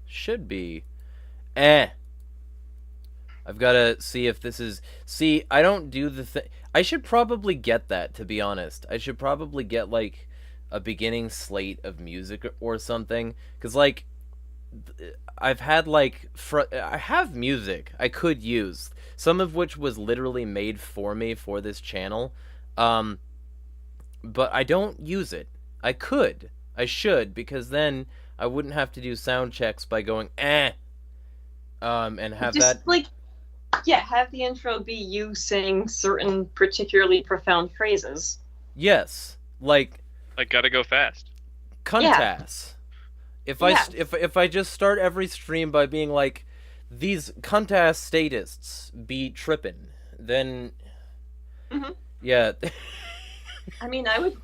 Should be. Eh. I've got to see if this is... See, I don't do the thing... I should probably get that, to be honest. I should probably get, like, a beginning slate of music or something. Because, like, I've had, like... I have music I could use. Some of which was literally made for me for this channel. But I don't use it. I could. I should, because then I wouldn't have to do sound checks by going, and have just, that... like, yeah, have the intro be you saying certain particularly profound phrases. Yes. Like gotta go fast. Cuntass. Yeah. If I just start every stream by being like, these cuntass statists be trippin', then... Mm-hmm. Yeah. I mean, I would...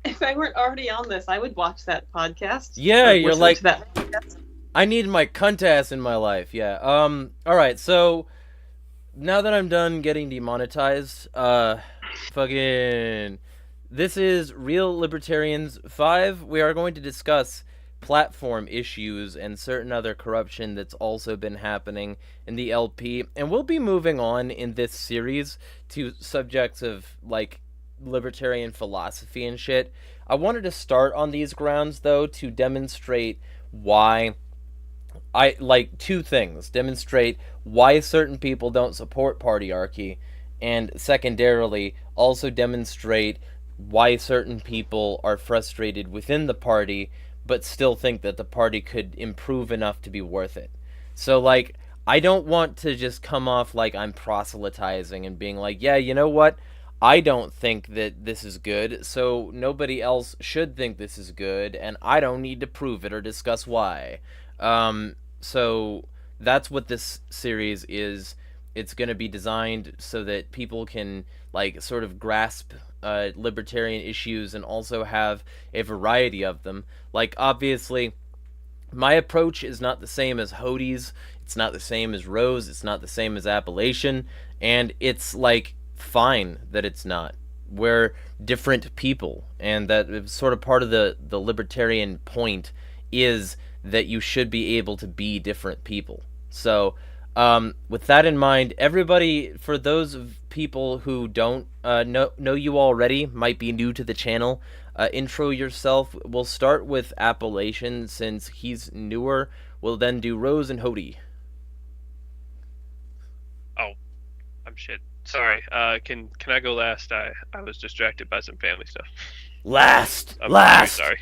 If I weren't already on this, I would watch that podcast. Yeah, you're like... That podcast. I need my cuntass in my life, yeah. Alright, so... Now that I'm done getting demonetized, fucking... This is Real Libertarians 5. We are going to discuss platform issues and certain other corruption that's also been happening in the LP. And we'll be moving on in this series to subjects of, like, libertarian philosophy and shit. I wanted to start on these grounds, though, to demonstrate why... two things. Demonstrate why certain people don't support partyarchy, and secondarily, also demonstrate why certain people are frustrated within the party, but still think that the party could improve enough to be worth it. So, like, I don't want to just come off like I'm proselytizing and being like, yeah, you know what? I don't think that this is good, so nobody else should think this is good, and I don't need to prove it or discuss why. So that's what this series is. It's going to be designed so that people can, like, sort of grasp libertarian issues and also have a variety of them. Like, obviously, my approach is not the same as Hodie's, it's not the same as Rose, it's not the same as Appellation, and it's, like, fine that it's not. We're different people, and that sort of part of the libertarian point is that you should be able to be different people. So, with that in mind, everybody, for those people who don't know you already, might be new to the channel, intro yourself. We'll start with Appellation, since he's newer. We'll then do Rose and Hodie. Oh, I'm shit. Sorry. Can I go last? I was distracted by some family stuff. Last. Sorry.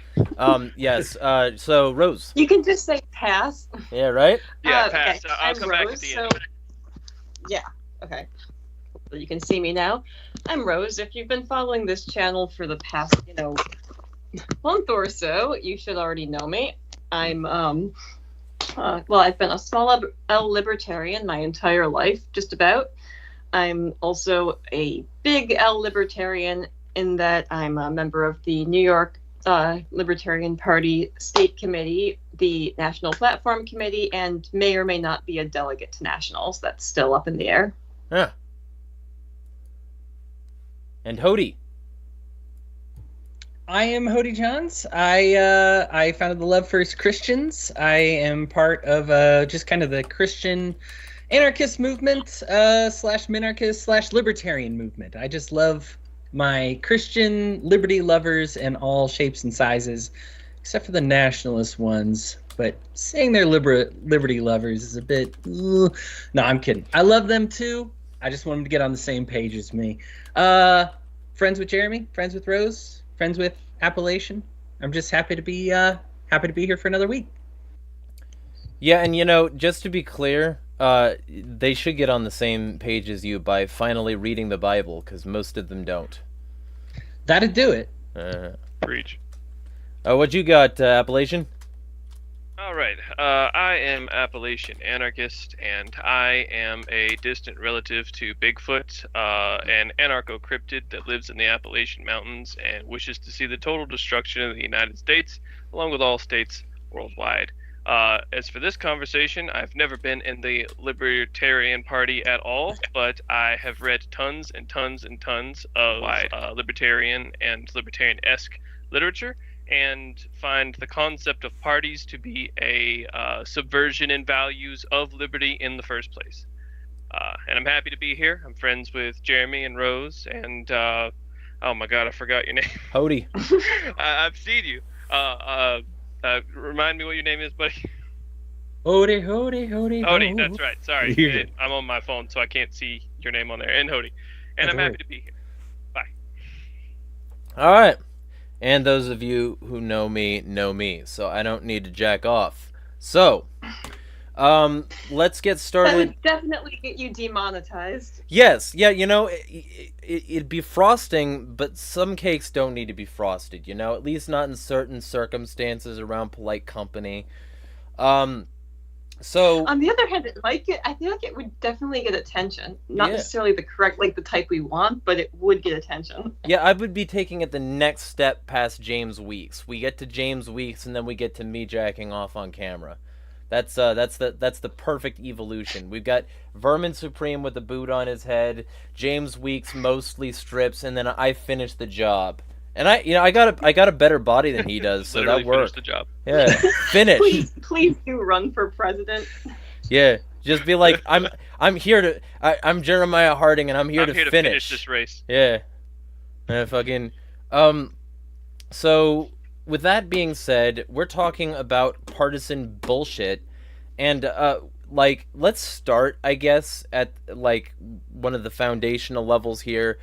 Yes. So Rose. You can just say pass. Yeah. Right. Yeah. Pass. Okay. I'll come back Rose, at the end. Yeah. Okay. So you can see me now. I'm Rose. If you've been following this channel for the past, month or so, you should already know me. I'm I've been a small L libertarian my entire life, just about. I'm also a big L libertarian, in that I'm a member of the New York Libertarian Party State Committee, the National Platform Committee, and may or may not be a delegate to nationals. That's still up in the air. Yeah. And Hodie. I am Hodie Johns. I founded the Love First Christians. I am part of just kind of the Christian anarchist movement / minarchist / libertarian movement. I just love my Christian liberty lovers in all shapes and sizes, except for the nationalist ones. But saying they're liberty lovers is a bit... No, I'm kidding. I love them too. I just want them to get on the same page as me. Friends with Jeremy, friends with Rose, friends with Appellation. I'm just happy to be here for another week. Yeah, and just to be clear, they should get on the same page as you by finally reading the Bible, because most of them don't. That'd do it. Preach. What you got, Appellation? All right. I am Appellation Anarchist, and I am a distant relative to Bigfoot, an anarcho-cryptid that lives in the Appalachian Mountains and wishes to see the total destruction of the United States, along with all states worldwide. As for this conversation, I've never been in the Libertarian Party at all, but I have read tons and tons and tons of libertarian and libertarian-esque literature, and find the concept of parties to be a subversion in values of liberty in the first place. And I'm happy to be here. I'm friends with Jeremy and Rose, and oh my god, I forgot your name. Hody. I've seen you. Remind me what your name is, buddy. Hody. Hody, that's right. Sorry, Yeah. I'm on my phone, so I can't see your name on there. And Hody. And That's I'm all happy right. to be here. Bye. All right. And those of you who know me, so I don't need to jack off. So, let's get That started. would definitely get you demonetized. Yes, yeah, it'd be frosting, but some cakes don't need to be frosted, at least not in certain circumstances around polite company. So, On the other hand, I feel like it would definitely get attention. Not Yeah. necessarily the correct, the type we want, but it would get attention. yeah, I would be taking it the next step past James Weeks. We get to James Weeks, and then we get to me jacking off on camera. That's the perfect evolution. We've got Vermin Supreme with the boot on his head, James Weeks mostly strips, and then I finish the job. And I got a better body than he does, so Literally that finished worked. the job. Yeah, finish. Please do run for president. Yeah, just be like, I'm here to. I'm Jeremiah Harding, and I'm here to finish this race. Yeah. Fucking. So, with that being said, we're talking about partisan bullshit, and let's start, I guess, at one of the foundational levels here.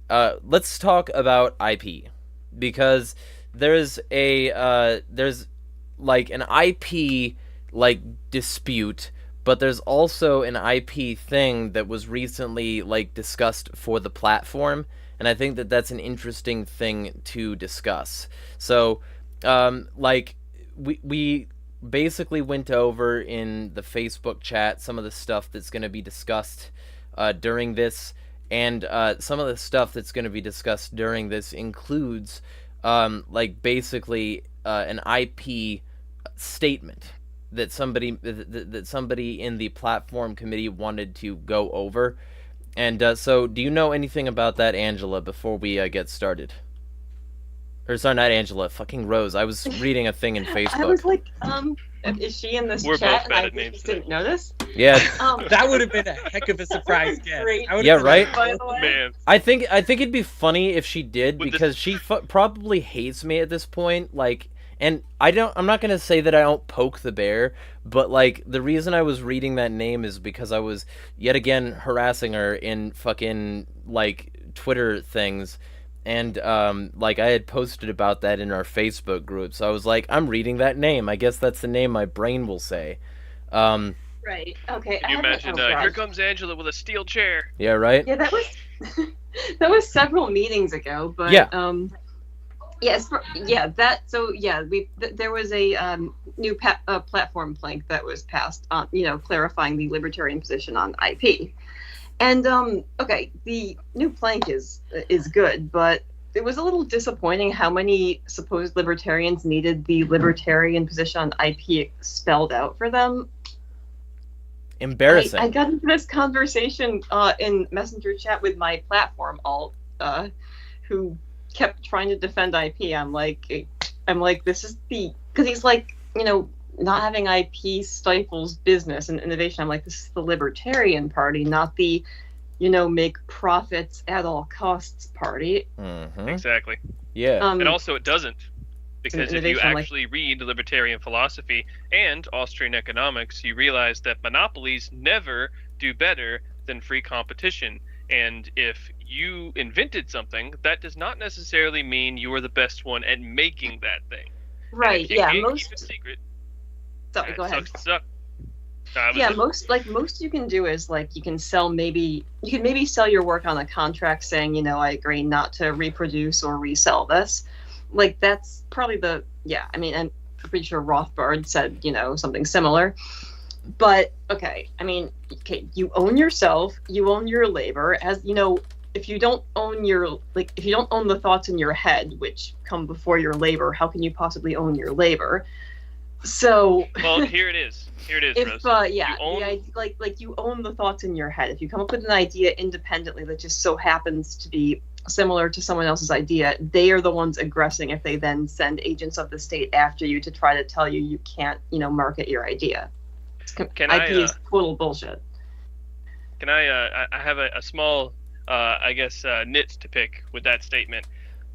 Let's talk about IP, because there's an IP dispute, but there's also an IP thing that was recently discussed for the platform, and I think that that's an interesting thing to discuss. So, we basically went over in the Facebook chat some of the stuff that's going to be discussed during this, and some of the stuff that's going to be discussed during this includes basically an IP statement that somebody in the platform committee wanted to go over. And so, do you know anything about that, Angela, before we get started? Or sorry, not Angela, fucking Rose. I was reading a thing in Facebook. I was like, is she in this We're chat? both bad And at I names just today. didn't notice. Yeah, That would have been a heck of a surprise guess. Great. I would've Yeah, been right? like, By the way. Man, I think it'd be funny if she did, Would because she probably hates me at this point. And I'm not gonna say that I don't poke the bear, but the reason I was reading that name is because I was yet again harassing her in fucking Twitter things, and I had posted about that in our Facebook group. So I was like, I'm reading that name. I guess that's the name my brain will say. Right. Okay. can you imagine? Here comes Angela with a steel chair. Yeah, right. Yeah, that was that was several meetings ago, but Yeah. yes, there was a new platform plank that was passed on, clarifying the libertarian position on IP. And okay, the new plank is good, but it was a little disappointing how many supposed libertarians needed the libertarian position on IP spelled out for them. Embarrassing. I got into this conversation in Messenger chat with my platform alt, who kept trying to defend IP. I'm like, this is because he's like, not having IP stifles business and innovation. I'm like, this is the Libertarian Party, not the, make profits at all costs party. Mm-hmm. Exactly. Yeah. And also, it doesn't. Because if you innovation, actually read libertarian philosophy and Austrian economics, you realize that monopolies never do better than free competition. And if you invented something, that does not necessarily mean you are the best one at making that thing. Right. If you Yeah. can't keep it secret. Sorry. Go ahead. Suck. Yeah, most you can do is you can maybe sell your work on a contract saying, I agree not to reproduce or resell this. That's probably I'm pretty sure Rothbard said, something similar. But okay, you own yourself, you own your labor, as if you don't own if you don't own the thoughts in your head, which come before your labor, how can you possibly own your labor? So well, here it is, if Rose. you own the thoughts in your head. If you come up with an idea independently that just so happens to be similar to someone else's idea, they are the ones aggressing if they then send agents of the state after you to try to tell you you can't, market your idea. IP is total bullshit. Can I have a small, nit to pick with that statement.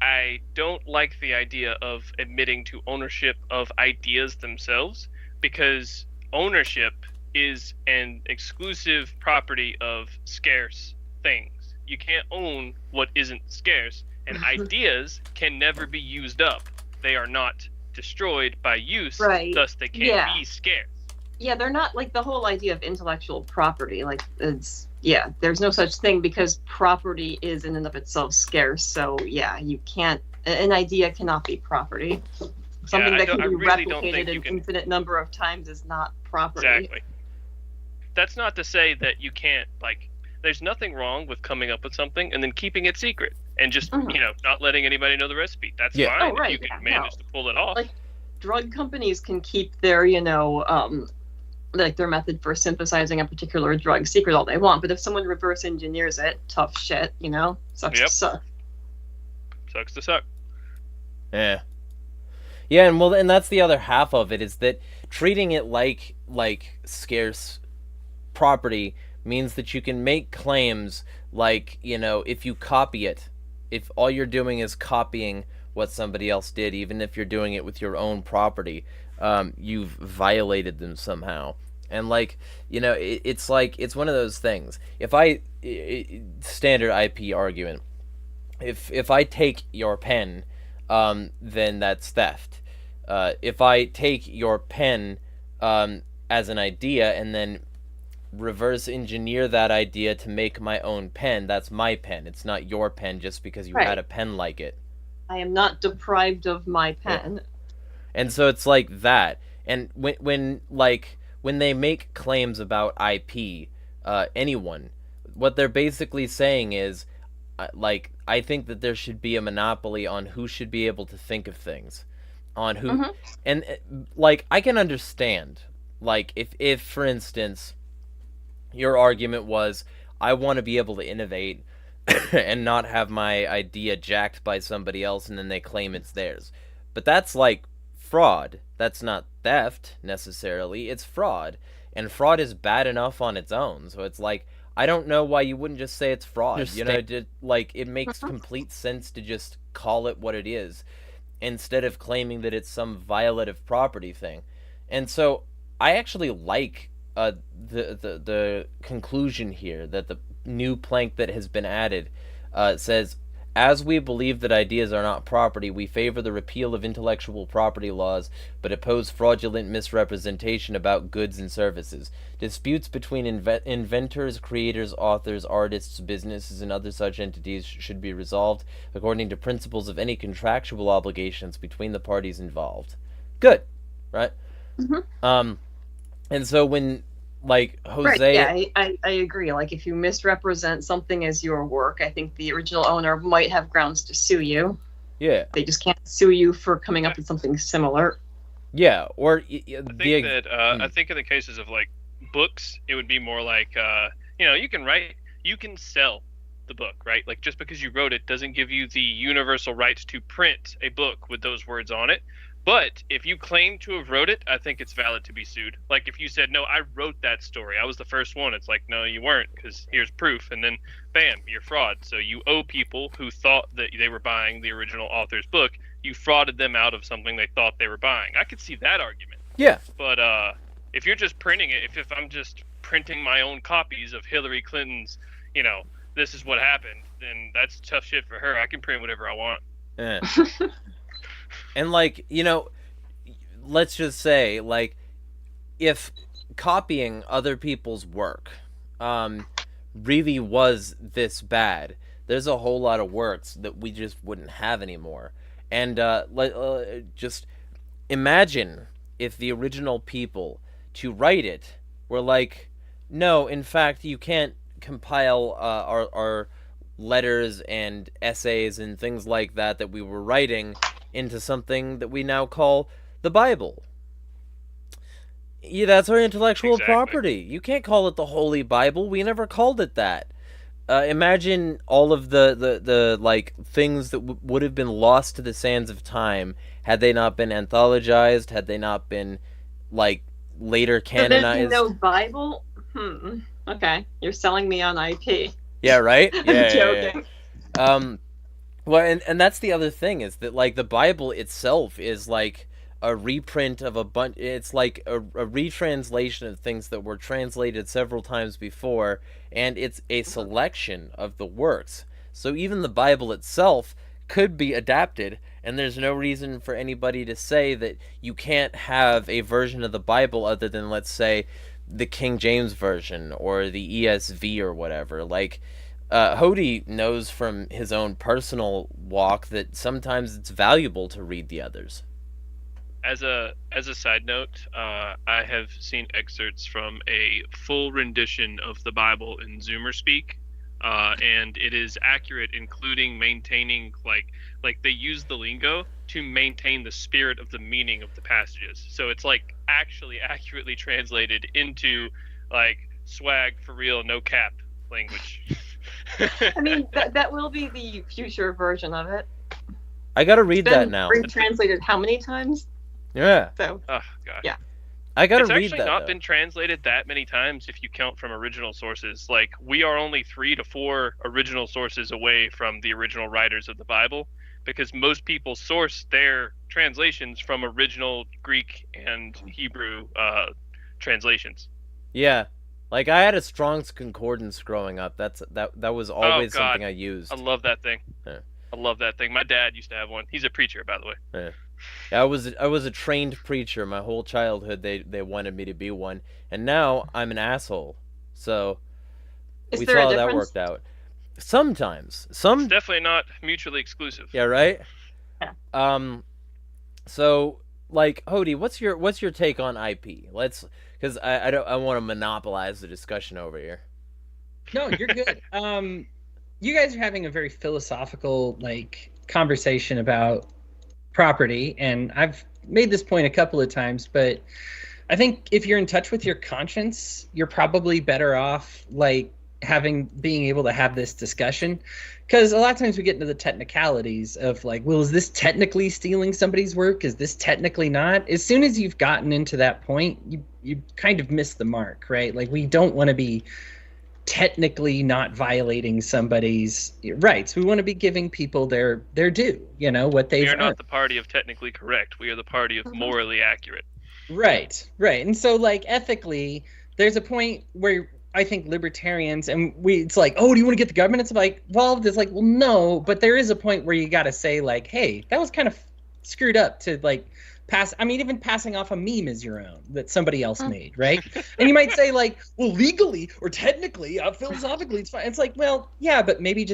I don't like the idea of admitting to ownership of ideas themselves, because ownership is an exclusive property of scarce things. You can't own what isn't scarce, and ideas can never be used up. They are not destroyed by use, right. Thus they can't be scarce. Yeah, they're not like the whole idea of intellectual property. Like, there's no such thing, because property is in and of itself scarce. So, yeah, you can't, an idea cannot be property. Something that can be replicated an infinite number of times is not property. Exactly. That's not to say that you can't, there's nothing wrong with coming up with something and then keeping it secret and just, not letting anybody know the recipe. That's fine. Oh, right. If you can manage to pull it off. Like, drug companies can keep their, their method for synthesizing a particular drug secret all they want, but if someone reverse engineers it, tough shit, sucks to suck. Sucks to suck. Yeah. Yeah, and that's the other half of it, is that treating it like scarce property means that you can make claims like, if you copy it, if all you're doing is copying what somebody else did, even if you're doing it with your own property, you've violated them somehow. And it's one of those things. Standard IP argument, if I take your pen, then that's theft. If I take your pen as an idea and then reverse engineer that idea to make my own pen, that's my pen. It's not your pen just because you had a pen like it. I am not deprived of my pen. Yeah. And so it's like that. And when they make claims about IP, anyone, what they're basically saying is, I think that there should be a monopoly on who should be able to think of things, on who, and I can understand, if for instance, your argument was, I want to be able to innovate and not have my idea jacked by somebody else and then they claim it's theirs. But that's fraud. That's not theft necessarily. It's fraud. And fraud is bad enough on its own. So it's I don't know why you wouldn't just say it's fraud. It makes complete sense to just call it what it is instead of claiming that it's some violative property thing. And so I actually like the conclusion here, that the new plank that has been added says, as we believe that ideas are not property, we favor the repeal of intellectual property laws, but oppose fraudulent misrepresentation about goods and services. Disputes between inventors, creators, authors, artists, businesses, and other such entities should be resolved according to principles of any contractual obligations between the parties involved. Good, right? And so when, Jose... Right, yeah, I agree. If you misrepresent something as your work, I think the original owner might have grounds to sue you. Yeah. They just can't sue you for coming up with something similar. Yeah, or... I think in the cases of, books, it would be more you can sell the book, right? Just because you wrote it doesn't give you the universal rights to print a book with those words on it. But if you claim to have wrote it, I think it's valid to be sued. If you said, no, I wrote that story, I was the first one, it's no, you weren't, because here's proof, and then, bam, you're fraud. So you owe people who thought that they were buying the original author's book, you frauded them out of something they thought they were buying. I could see that argument. Yeah. But if you're just printing it, if I'm just printing my own copies of Hillary Clinton's, this is what happened, then that's tough shit for her. I can print whatever I want. Yeah. And let's just say, if copying other people's work really was this bad, there's a whole lot of works that we just wouldn't have anymore. And just imagine if the original people to write it were no, in fact, you can't compile our letters and essays and things like that we were writing into something that we now call the Bible. Yeah, that's our intellectual property. You can't call it the Holy Bible. We never called it that. imagine all of the like things that would have been lost to the sands of time had they not been anthologized, had they not been like later So there'd be canonized. no Bible? Okay. You're selling me on IP. Yeah, right? I'm Yeah. joking. Well, and that's the other thing is that like the Bible itself is like a reprint of a bunch. It's like a retranslation of things that were translated several times before, and it's a selection of the works. So even the Bible itself could be adapted, and there's no reason for anybody to say that you can't have a version of the Bible other than, let's say, the King James version or the ESV or whatever. Like, Hody knows from his own personal walk that sometimes it's valuable to read the others. As a side note, I have seen excerpts from a full rendition of the Bible in Zoomer speak, and it is accurate, including maintaining like they use the lingo to maintain the spirit of the meaning of the passages. So it's like actually accurately translated into like swag for real, no cap language. I mean, that will be the future version of it. I gotta read It's that been now. retranslated how many times? Yeah, So Oh gosh. Yeah. I gotta It's read actually that. not though. been translated that many times if you count from original sources. Like, we are only 3 to 4 original sources away from the original writers of the Bible, because most people source their translations from original Greek and Hebrew translations. Yeah, like I had a Strong's Concordance growing up. That was always God. something I used. I love that thing. Yeah. I love that thing. My dad used to have one. He's a preacher, by the way. Yeah. I was a trained preacher my whole childhood. They wanted me to be one, and now I'm an asshole. So is we there saw a how that difference? worked out. Sometimes, It's some definitely not mutually exclusive. yeah, right. Yeah. So like Hody, what's your take on IP? Let's because I want to monopolize the discussion over here. No, you're good. You guys are having a very philosophical like conversation about property, and I've made this point a couple of times, but I think if you're in touch with your conscience, you're probably better off like being able to have this discussion, because a lot of times we get into the technicalities of like, well, is this technically stealing somebody's work? Is this technically not? As soon as you've gotten into that point, you kind of miss the mark, right? Like, we don't want to be technically not violating somebody's rights. We want to be giving people their due, what they've We are earned. not the party of technically correct. We are the party of morally accurate. Right. And so, like, ethically, there's a point where I think libertarians, and it's like, oh, do you want to get the government involved? It's like, well, no, but there is a point where you got to say, like, hey, that was kind of screwed up to, like, even passing off a meme as your own that somebody else made, right? And you might say, like, well, legally or technically, philosophically, it's fine. It's like, well, yeah, but maybe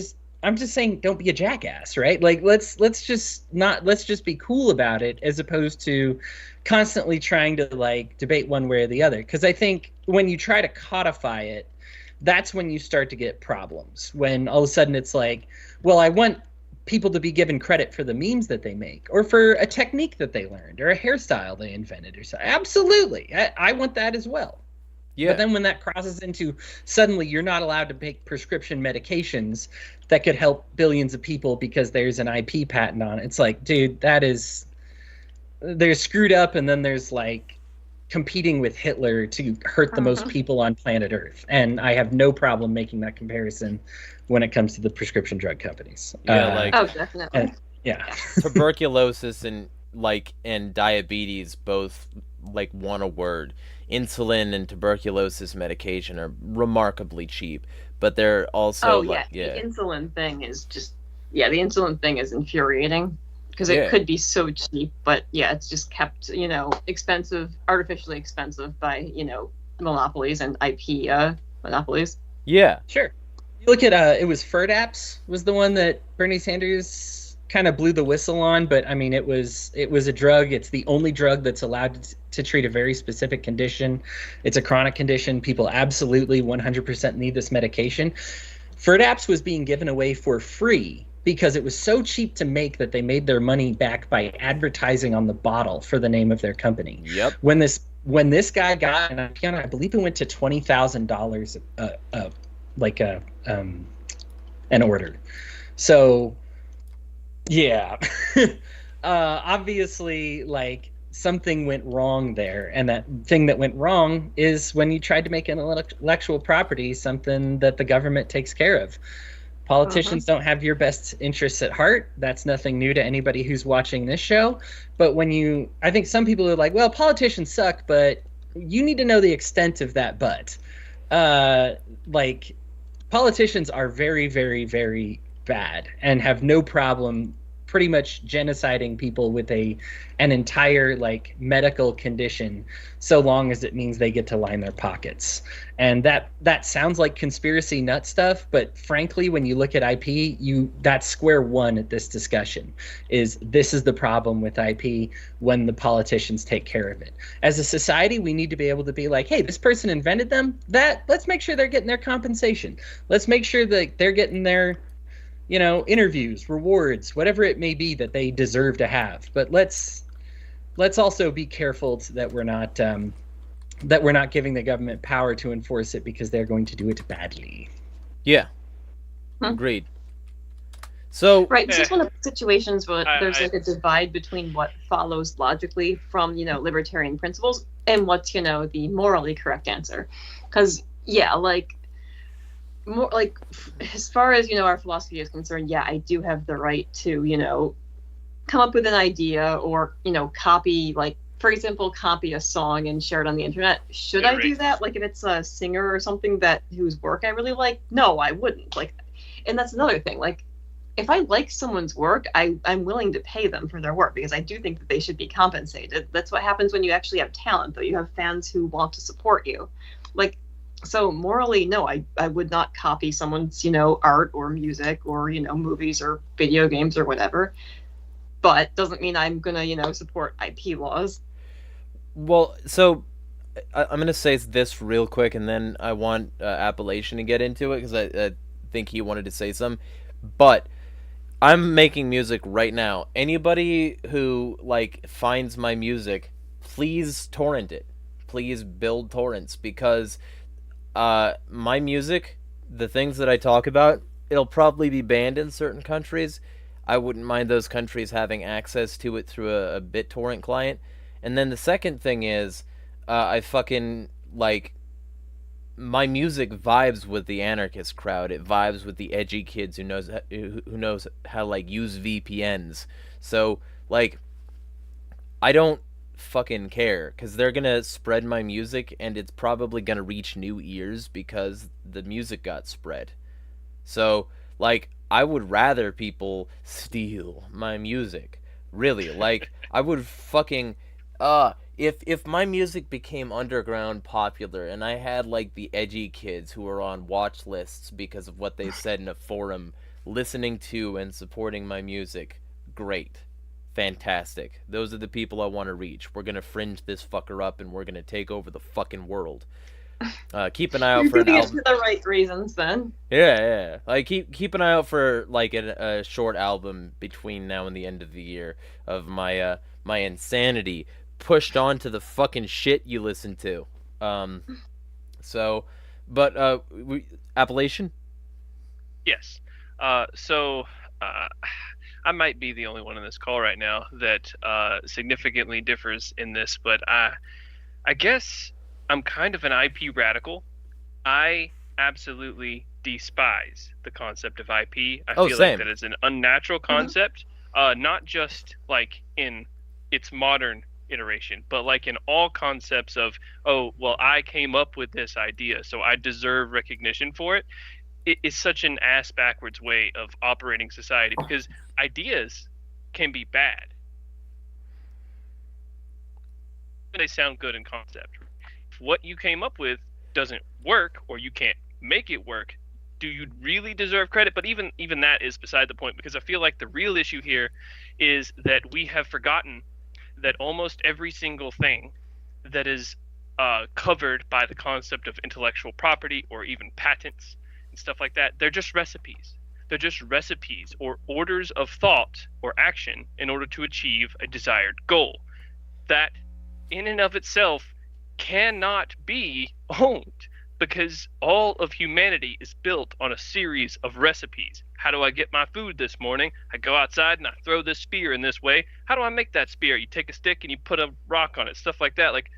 I'm just saying, don't be a jackass, right? Like, let's just be cool about it, as opposed to constantly trying to like debate one way or the other. Because I think when you try to codify it, that's when you start to get problems. When all of a sudden it's like, well, I want people to be given credit for the memes that they make, or for a technique that they learned, or a hairstyle they invented, or something. Absolutely, I want that as well. Yeah. But then when that crosses into suddenly you're not allowed to make prescription medications that could help billions of people because there's an IP patent on it, it's like, dude, they're screwed up, and then there's like competing with Hitler to hurt the most people on planet Earth. And I have no problem making that comparison when it comes to the prescription drug companies. Yeah, Oh, definitely. Yeah. Tuberculosis and diabetes both like want a word. Insulin and tuberculosis medication are remarkably cheap, but they're also The insulin thing is just the insulin thing is infuriating, because it could be so cheap, but it's just kept expensive, artificially expensive by monopolies and IP monopolies. Yeah, Sure. You look at it was FIRDAPS was the one that Bernie Sanders kind of blew the whistle on, but I mean, it was a drug. It's the only drug that's allowed to treat a very specific condition. It's a chronic condition. People absolutely 100% need this medication. FIRDAPS was being given away for free because it was so cheap to make that they made their money back by advertising on the bottle for the name of their company. Yep. When this guy got an IPO, I believe it went to $20,000 and order. So, yeah, obviously, like, something went wrong there, and that thing that went wrong is when you tried to make an intellectual property something that the government takes care of. Politicians don't have your best interests at heart. That's nothing new to anybody who's watching this show. But I think some people are like, well, politicians suck, but you need to know the extent of that but. Like, politicians are very, very, very bad and have no problem pretty much genociding people with an entire, like, medical condition, so long as it means they get to line their pockets. And that sounds like conspiracy nut stuff, but frankly, when you look at IP, that's square one at this discussion. This is the problem with IP when the politicians take care of it. As a society, we need to be able to be like, hey, this person invented them. Let's make sure they're getting their compensation. Let's make sure that they're getting their interviews, rewards, whatever it may be that they deserve to have. But let's also be careful that we're not giving the government power to enforce it because they're going to do it badly. Yeah. Agreed. So right, this is one of the situations where there's like a divide between what follows logically from libertarian principles and what's the morally correct answer. Because more like as far as our philosophy is concerned, I do have the right to come up with an idea or copy, like, for example, copy a song and share it on the internet. Should I do that? Like, if it's a singer or something whose work I really like? No, I wouldn't. Like, and that's another thing. Like, if I like someone's work, I'm willing to pay them for their work because I do think that they should be compensated. That's what happens when you actually have talent, though. You have fans who want to support you. Like, so morally, no, I would not copy someone's, art or music or, movies or video games or whatever. But doesn't mean I'm going to, support IP laws. Well, so I'm going to say this real quick, and then I want Appalachian to get into it because I think he wanted to say something. But I'm making music right now. Anybody who, like, finds my music, please torrent it. Please build torrents because my music, the things that I talk about, it'll probably be banned in certain countries. I wouldn't mind those countries having access to it through a BitTorrent client. And then the second thing is, I fucking, like, my music vibes with the anarchist crowd. It vibes with the edgy kids who knows how, like, use VPNs. So, like, I don't fucking care because they're gonna spread my music and it's probably gonna reach new ears because the music got spread. So, like, I would rather people steal my music. Really, like, I would fucking if my music became underground popular and I had, like, the edgy kids who are on watch lists because of what they said in a forum listening to and supporting my music, great. Fantastic. Those are the people I want to reach. We're gonna fringe this fucker up and we're gonna take over the fucking world. Keep an eye out for an album. For the right reasons, then. Yeah. Like, keep an eye out for, like, a short album between now and the end of the year of my my insanity pushed onto the fucking shit you listen to. Appalachian? Yes. I might be the only one in this call right now that significantly differs in this, but I guess I'm kind of an IP radical. I absolutely despise the concept of IP. I feel like that is an unnatural concept, not just, like, in its modern iteration, but, like, in all concepts of, oh, well, I came up with this idea, so I deserve recognition for it. It is such an ass-backwards way of operating society because ideas can be bad. They sound good in concept. If what you came up with doesn't work or you can't make it work, do you really deserve credit? But even that is beside the point because I feel like the real issue here is that we have forgotten that almost every single thing that is covered by the concept of intellectual property or even patents and stuff like that, they're just recipes. They're just recipes or orders of thought or action in order to achieve a desired goal. That in and of itself cannot be owned. because all of humanity is built on a series of recipes. How do I get my food this morning? I go outside and I throw this spear in this way. How do I make that spear? You take a stick and you put a rock on it, stuff like that. Like,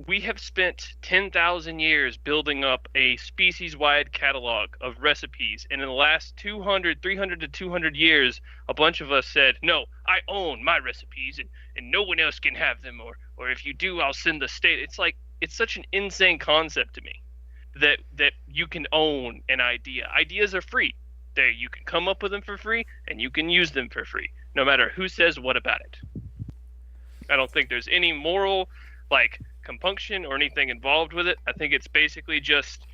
we have spent 10,000 years building up a species-wide catalog of recipes, and in the last 300 to 200 years, a bunch of us said, no, I own my recipes, and no one else can have them, or if you do, I'll send the state. It's like, it's such an insane concept to me that you can own an idea. Ideas are free. You can come up with them for free, and you can use them for free, no matter who says what about it. I don't think there's any moral, like, compunction or anything involved with it. I think it's basically just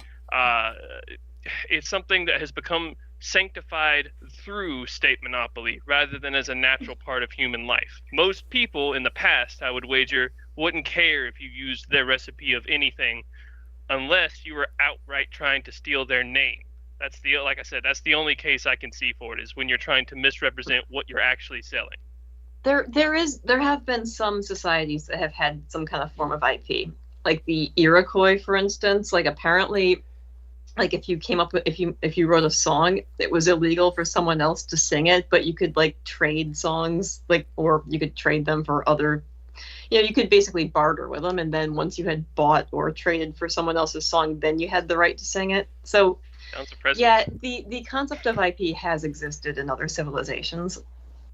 it's something that has become sanctified through state monopoly rather than as a natural part of human life. Most people in the past, I would wager, wouldn't care if you used their recipe of anything unless you were outright trying to steal their name. That's like I said, that's the only case I can see for it, is when you're trying to misrepresent what you're actually selling. There have been some societies that have had some kind of form of IP, like the Iroquois, for instance. Like, apparently, like, if you wrote a song, it was illegal for someone else to sing it, but you could, like, trade songs, like, or you could trade them for other, you could basically barter with them, and then once you had bought or traded for someone else's song, then you had the right to sing it. So, yeah, the concept of IP has existed in other civilizations.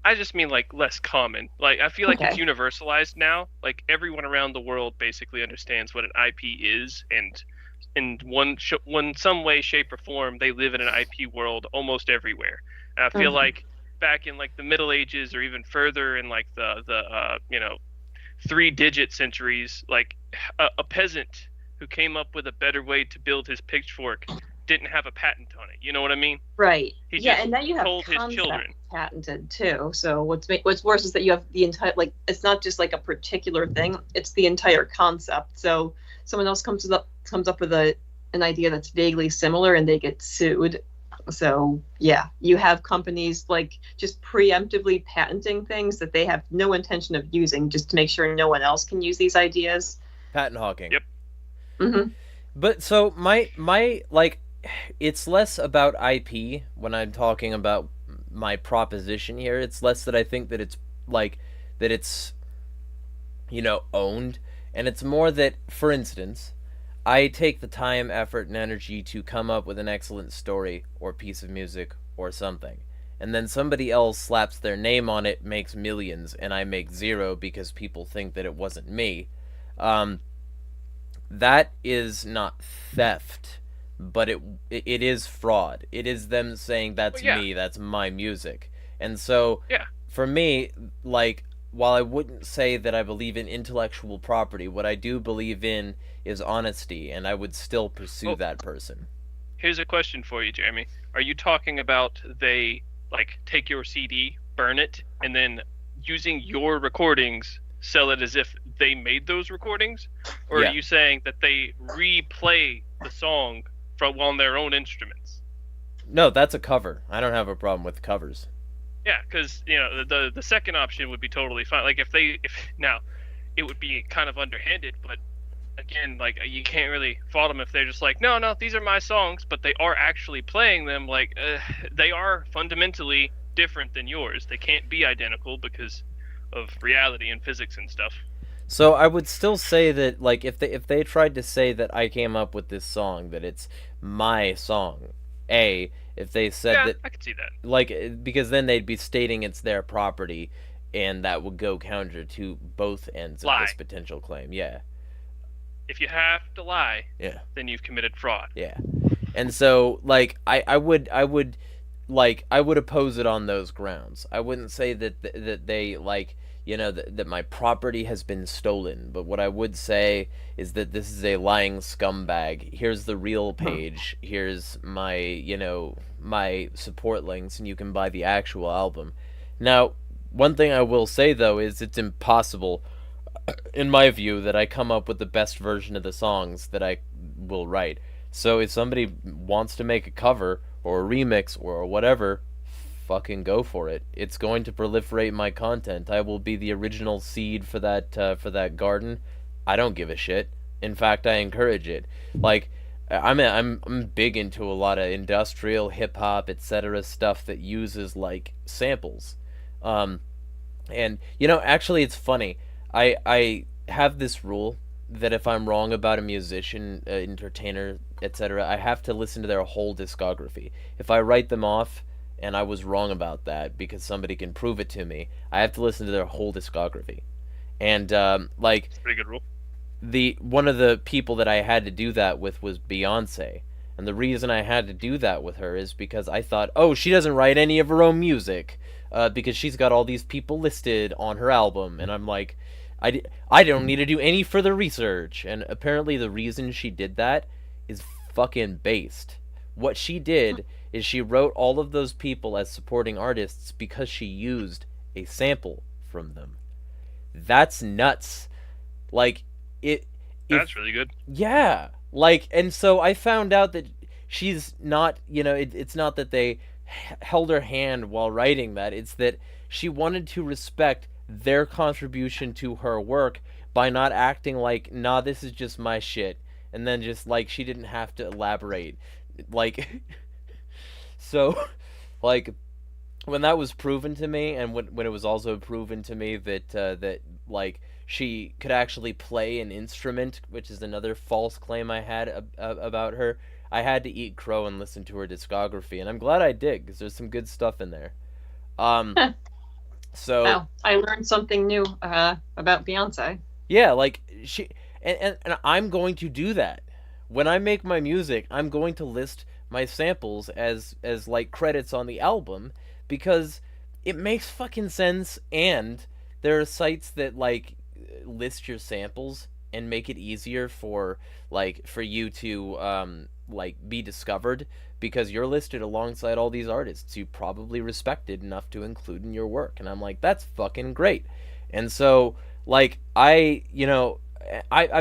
I just mean, like, less common. Like, I feel like it's universalized now. Like, everyone around the world basically understands what an IP is, and in some way, shape, or form, they live in an IP world almost everywhere. And I feel like back in, like, the Middle Ages, or even further in, like, the 3-digit centuries, like, a peasant who came up with a better way to build his pitchfork didn't have a patent on it. You know what I mean? Right. He and now you have told his children patented too. So what's worse is that you have the entire, like, it's not just like a particular thing; it's the entire concept. So someone else comes up with an idea that's vaguely similar, and they get sued. So yeah, you have companies, like, just preemptively patenting things that they have no intention of using, just to make sure no one else can use these ideas. Patent hawking. Yep. Mm-hmm. But so my like, it's less about IP when I'm talking about my proposition here. It's less that I think that it's like that it's owned, and it's more that, for instance, I take the time, effort, and energy to come up with an excellent story or piece of music or something, and then somebody else slaps their name on it, makes millions, and I make zero because people think that it wasn't me. That is not theft, but it is fraud. It is them saying that's me, that's my music. And so for me, like, while I wouldn't say that I believe in intellectual property, what I do believe in is honesty, and I would still pursue that person. Here's a question for you, Jeremy. Are you talking about they, like, take your CD, burn it, and then using your recordings sell it as if they made those recordings? Or are you saying that they replay the song on their own instruments? No, that's a cover. I don't have a problem with covers. Yeah, because the second option would be totally fine. Like, if now, it would be kind of underhanded, but again, like, you can't really fault them if they're just like, no, these are my songs, but they are actually playing them. Like, they are fundamentally different than yours. They can't be identical because of reality and physics and stuff. So I would still say that, like, if they tried to say that I came up with this song, that it's my song, if they said that, I could see that. Like, because then they'd be stating it's their property, and that would go counter to both ends of this potential claim. Yeah. If you have to lie, then you've committed fraud. Yeah. And so, like, I would oppose it on those grounds. I wouldn't say that they, like, that my property has been stolen, but what I would say is that this is a lying scumbag. Here's the real page. Here's my, my support links, and you can buy the actual album. Now, one thing I will say, though, is it's impossible, in my view, that I come up with the best version of the songs that I will write. So if somebody wants to make a cover or a remix or whatever, fucking go for it. It's going to proliferate my content. I will be the original seed for that garden. I don't give a shit. In fact, I encourage it. Like, I'm big into a lot of industrial hip hop, etc. stuff that uses like samples. Um, and actually, it's funny. I have this rule that if I'm wrong about a musician, entertainer, etc., I have to listen to their whole discography. If I write them off and I was wrong about that because somebody can prove it to me, I have to listen to their whole discography. And like It's a pretty good rule. the one of the people that I had to do that with was Beyonce. And the reason I had to do that with her is because I thought, oh, she doesn't write any of her own music, because she's got all these people listed on her album. And I'm like, I don't need to do any further research. And apparently the reason she did that is fucking based. What she did is she wrote all of those people as supporting artists because she used a sample from them. That's nuts. Like, it. That's really good. Yeah. Like, and so I found out that she's not, it's not that they held her hand while writing that. It's that she wanted to respect their contribution to her work by not acting like, nah, this is just my shit. And then just, like, she didn't have to elaborate. Like, so, like, when that was proven to me, and when it was also proven to me that like she could actually play an instrument, which is another false claim I had about her, I had to eat crow and listen to her discography, and I'm glad I did because there's some good stuff in there. So Wow, I learned something new about Beyonce. yeah, like and I'm going to do that when I make my music. I'm going to list my samples as like credits on the album, because it makes fucking sense, and there are sites that like list your samples and make it easier for you to like be discovered because you're listed alongside all these artists you probably respected enough to include in your work. And I'm like, that's fucking great. And so like I've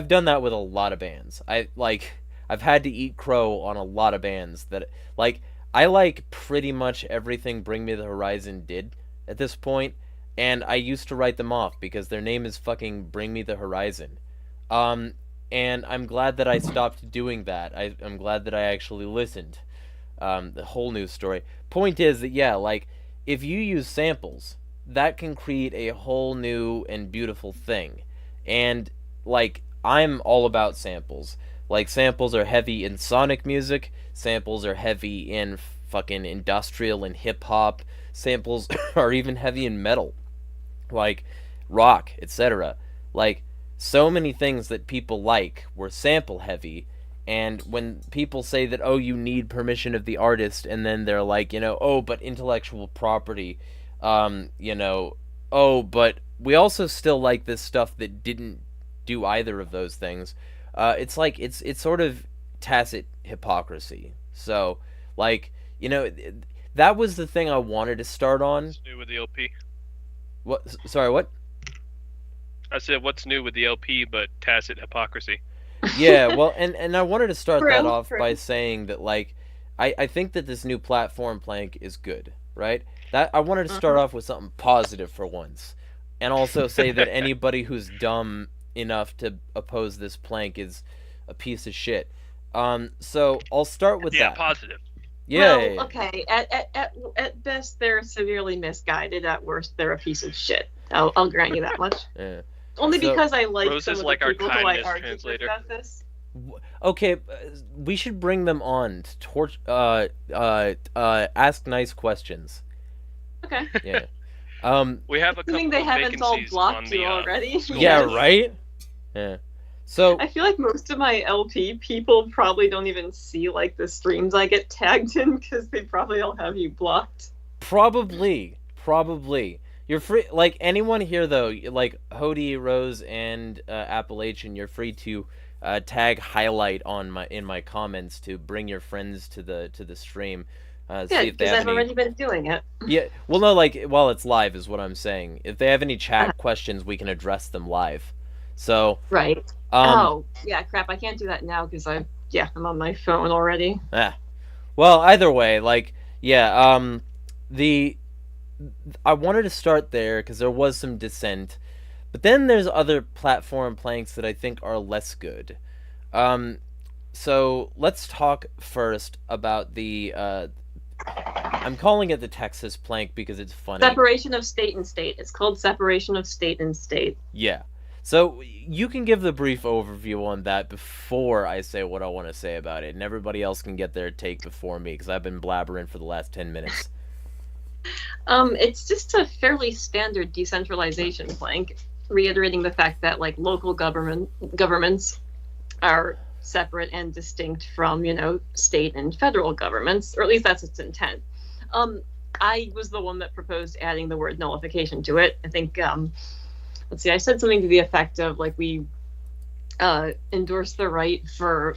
done that with a lot of bands. I've had to eat crow on a lot of bands that like I like pretty much everything Bring Me the Horizon did at this point, and I used to write them off because their name is fucking Bring Me the Horizon. And I'm glad that I stopped doing that. I'm glad that I actually listened. The whole news story. Point is that, yeah, like, if you use samples, that can create a whole new and beautiful thing. And, like, I'm all about samples. Like, samples are heavy in sonic music, samples are heavy in fucking industrial and hip-hop, samples are even heavy in metal, like, rock, etc. Like, so many things that people like were sample heavy, and when people say that, oh, you need permission of the artist, and then they're like, oh, but intellectual property, oh, but we also still like this stuff that didn't do either of those things. It's like, it's sort of tacit hypocrisy. So, like, that was the thing I wanted to start on. What's new with the LP? What? Sorry, what? I said, what's new with the LP but tacit hypocrisy? Yeah, well, and I wanted to start that off True. by saying that, like, I think that this new platform plank is good, right? That I wanted to start off with something positive for once, and also say that anybody who's dumb enough to oppose this plank is a piece of shit. So I'll start with Yeah, that. positive. Yeah, Well, yeah, yeah. okay. At best, they're severely misguided. At worst, they're a piece of shit. I'll grant you that much. Yeah. Only So- because I like Rose some is of like the our people who I kindness argue translator. with about this. Okay, we should bring them on to ask nice questions. Okay. Yeah. We have a couple Assuming they of haven't all vacancies blocked on you the already. Yeah, right? Yeah. So, I feel like most of my LP people probably don't even see like the streams I get tagged in because they probably all have you blocked. probably. You're free, like, anyone here, though, like, Hody, Rose, and Appalachian, you're free to tag highlight in my comments to bring your friends to the stream. Yeah, See if they because have I've any... already been doing it. Yeah, well, no, like, while it's live is what I'm saying. If they have any chat questions, we can address them live. So, Right. Oh, yeah, crap. I can't do that now because I'm on my phone already. well, either way, like, yeah, I wanted to start there because there was some dissent, but then there's other platform planks that I think are less good. So let's talk first about the I'm calling it the Texas plank because it's funny. Separation of state and state. It's called separation of state and state. Yeah. So you can give the brief overview on that before I say what I want to say about it, and everybody else can get their take before me because I've been blabbering for the last 10 minutes. It's just a fairly standard decentralization plank, reiterating the fact that like local governments are separate and distinct from, state and federal governments, or at least that's its intent. I was the one that proposed adding the word nullification to it. I think, let's see, I said something to the effect of like we endorse the right for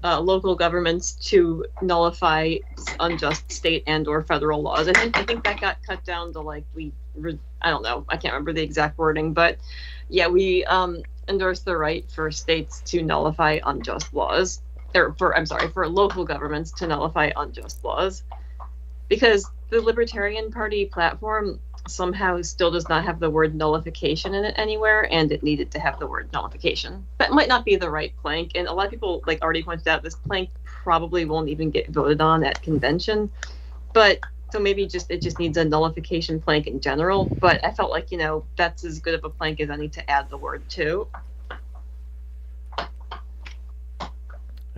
local governments to nullify unjust state and or federal laws. I think that got cut down to like I don't know, I can't remember the exact wording, but yeah, we endorse the right for states to nullify unjust laws, or for local governments to nullify unjust laws, because the Libertarian Party platform somehow still does not have the word nullification in it anywhere, and it needed to have the word nullification. That might not be the right plank, and a lot of people like already pointed out this plank probably won't even get voted on at convention, but so maybe it just needs a nullification plank in general. But I felt like that's as good of a plank as any to add the word to.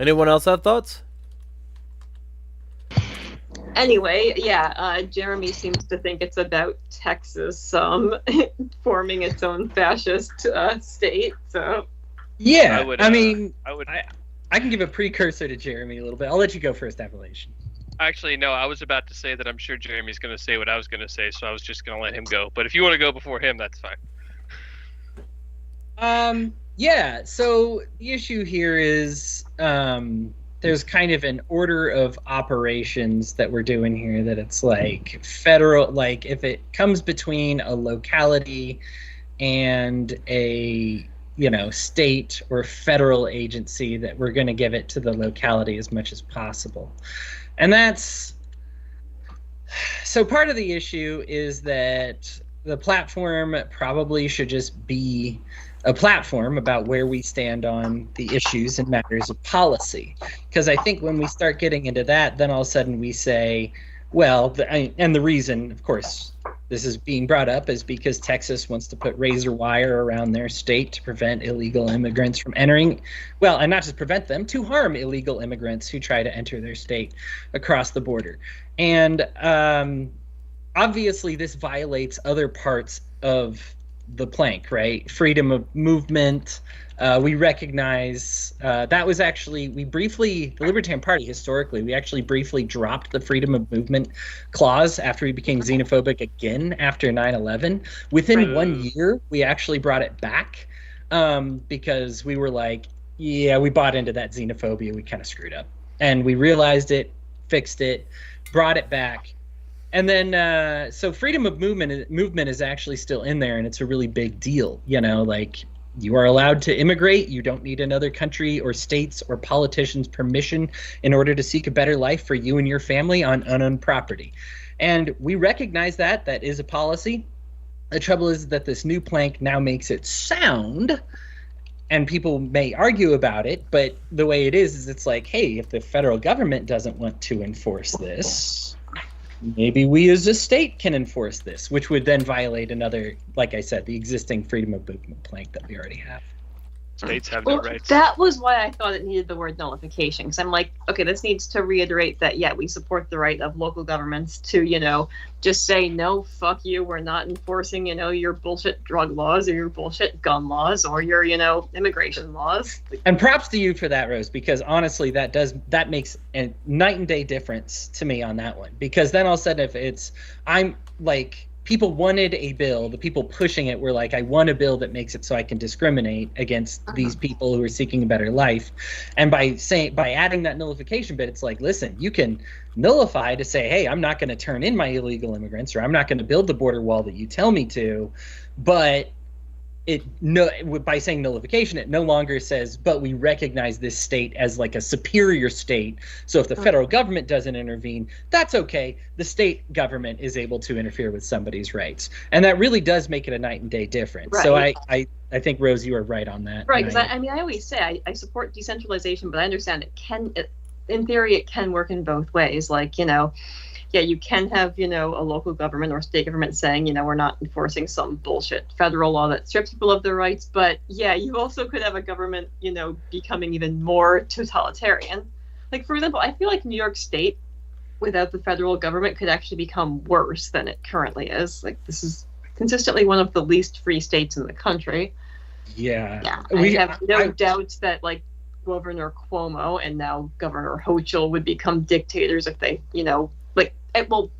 Anyone else have thoughts? Anyway, yeah, Jeremy seems to think it's about Texas forming its own fascist state. So yeah, I can give a precursor to Jeremy a little bit. I'll let you go first, Appalachian. Actually, no, I was about to say that I'm sure Jeremy's going to say what I was going to say, so I was just going to let him go. But if you want to go before him, that's fine. Yeah, so the issue here is there's kind of an order of operations that we're doing here, that it's like federal, like if it comes between a locality and a state or federal agency, that we're going to give it to the locality as much as possible. And that's so part of the issue is that the platform probably should just be a platform about where we stand on the issues and matters of policy. Because I think when we start getting into that, then all of a sudden we say, well, and the reason, of course, this is being brought up is because Texas wants to put razor wire around their state to prevent illegal immigrants from entering, well, and not just prevent them, to harm illegal immigrants who try to enter their state across the border. And obviously this violates other parts of the plank, right? Freedom of movement. We recognize that was actually, the Libertarian Party historically, we actually briefly dropped the freedom of movement clause after we became xenophobic again after 9/11. Within 1 year, we actually brought it back because we were like, yeah, we bought into that xenophobia. We kind of screwed up. And we realized it, fixed it, brought it back. And then, so freedom of movement is actually still in there, and it's a really big deal. Like you are allowed to immigrate. You don't need another country or state's or politicians' permission in order to seek a better life for you and your family on unowned property. And we recognize that is a policy. The trouble is that this new plank now makes it sound, and people may argue about it, but the way it is it's like, hey, if the federal government doesn't want to enforce this, maybe we as a state can enforce this, which would then violate another, like I said, the existing freedom of movement plank that we already have. States have no rights. That was why I thought it needed the word nullification, because I'm like, okay, this needs to reiterate that, yeah, we support the right of local governments to, just say, no, fuck you, we're not enforcing, your bullshit drug laws or your bullshit gun laws or your, immigration laws. And props to you for that, Rose, because honestly, that makes a night and day difference to me on that one. Because then all of a sudden, I'm like, people wanted a bill, the people pushing it were like, I want a bill that makes it so I can discriminate against these people who are seeking a better life. And by adding that nullification bit, it's like, listen, you can nullify to say, hey, I'm not going to turn in my illegal immigrants, or I'm not going to build the border wall that you tell me to, but by saying nullification, it no longer says, but we recognize this state as like a superior state. So if the federal government doesn't intervene, that's okay. The state government is able to interfere with somebody's rights. And that really does make it a night and day difference. Right. So I think, Rose, you are right on that. Right, because I always say I support decentralization, but I understand in theory, it can work in both ways. Like, yeah, you can have, a local government or state government saying, we're not enforcing some bullshit federal law that strips people of their rights. But yeah, you also could have a government, becoming even more totalitarian. Like, for example, I feel like New York State without the federal government could actually become worse than it currently is. Like, this is consistently one of the least free states in the country. Yeah. Yeah. I have no doubts that, like, Governor Cuomo and now Governor Hochul would become dictators if they, it will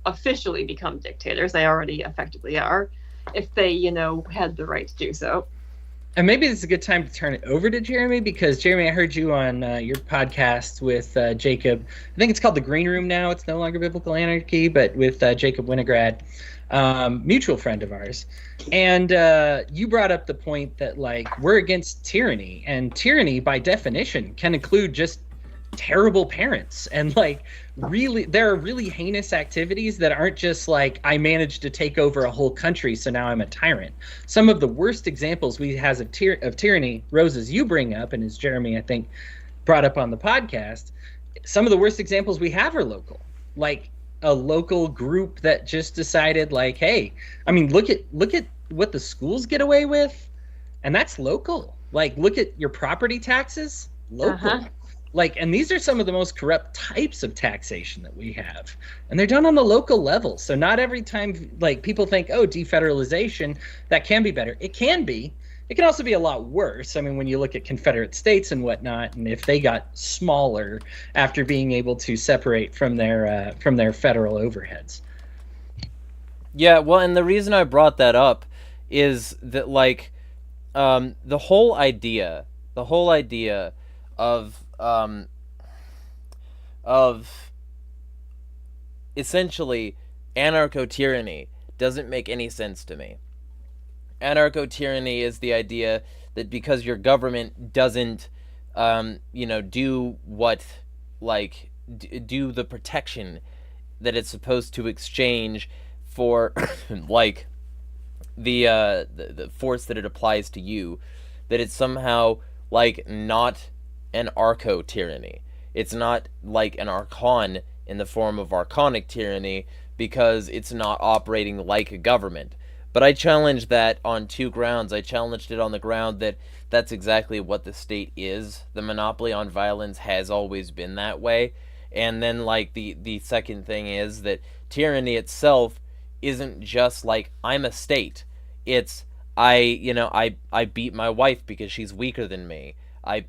officially become dictators. They already effectively are, if they, had the right to do so. And maybe this is a good time to turn it over to Jeremy, because Jeremy, I heard you on your podcast with Jacob. I think it's called The Green Room now. It's no longer Biblical Anarchy, but with Jacob Winograd, mutual friend of ours. And you brought up the point that, like, we're against tyranny, and tyranny by definition can include just terrible parents. And, like, really, there are really heinous activities that aren't just like, I managed to take over a whole country, so now I'm a tyrant. Some of the worst examples we have of tyranny, Rose, as you bring up, and as Jeremy, I think, brought up on the podcast, some of the worst examples we have are local. Like, a local group that just decided, like, hey, I mean, look at what the schools get away with, and that's local. Like, look at your property taxes, local. Like, and these are some of the most corrupt types of taxation that we have, and they're done on the local level. So not every time, like, people think, oh, defederalization, that can be better. It can be. It can also be a lot worse. I mean, when you look at Confederate states and whatnot, and if they got smaller after being able to separate from their federal overheads. Yeah, well, and the reason I brought that up is that, like, the whole idea of essentially anarcho-tyranny doesn't make any sense to me. Anarcho-tyranny is the idea that because your government doesn't, do what, like, do the protection that it's supposed to exchange for, like, the force that it applies to you, that it's somehow, like, not an archo-tyranny. It's not like an archon in the form of archonic tyranny, because it's not operating like a government. But I challenged that on two grounds. I challenged it on the ground that that's exactly what the state is. The monopoly on violence has always been that way. And then, like, the second thing is that tyranny itself isn't just like, I'm a state. It's, I beat my wife because she's weaker than me. I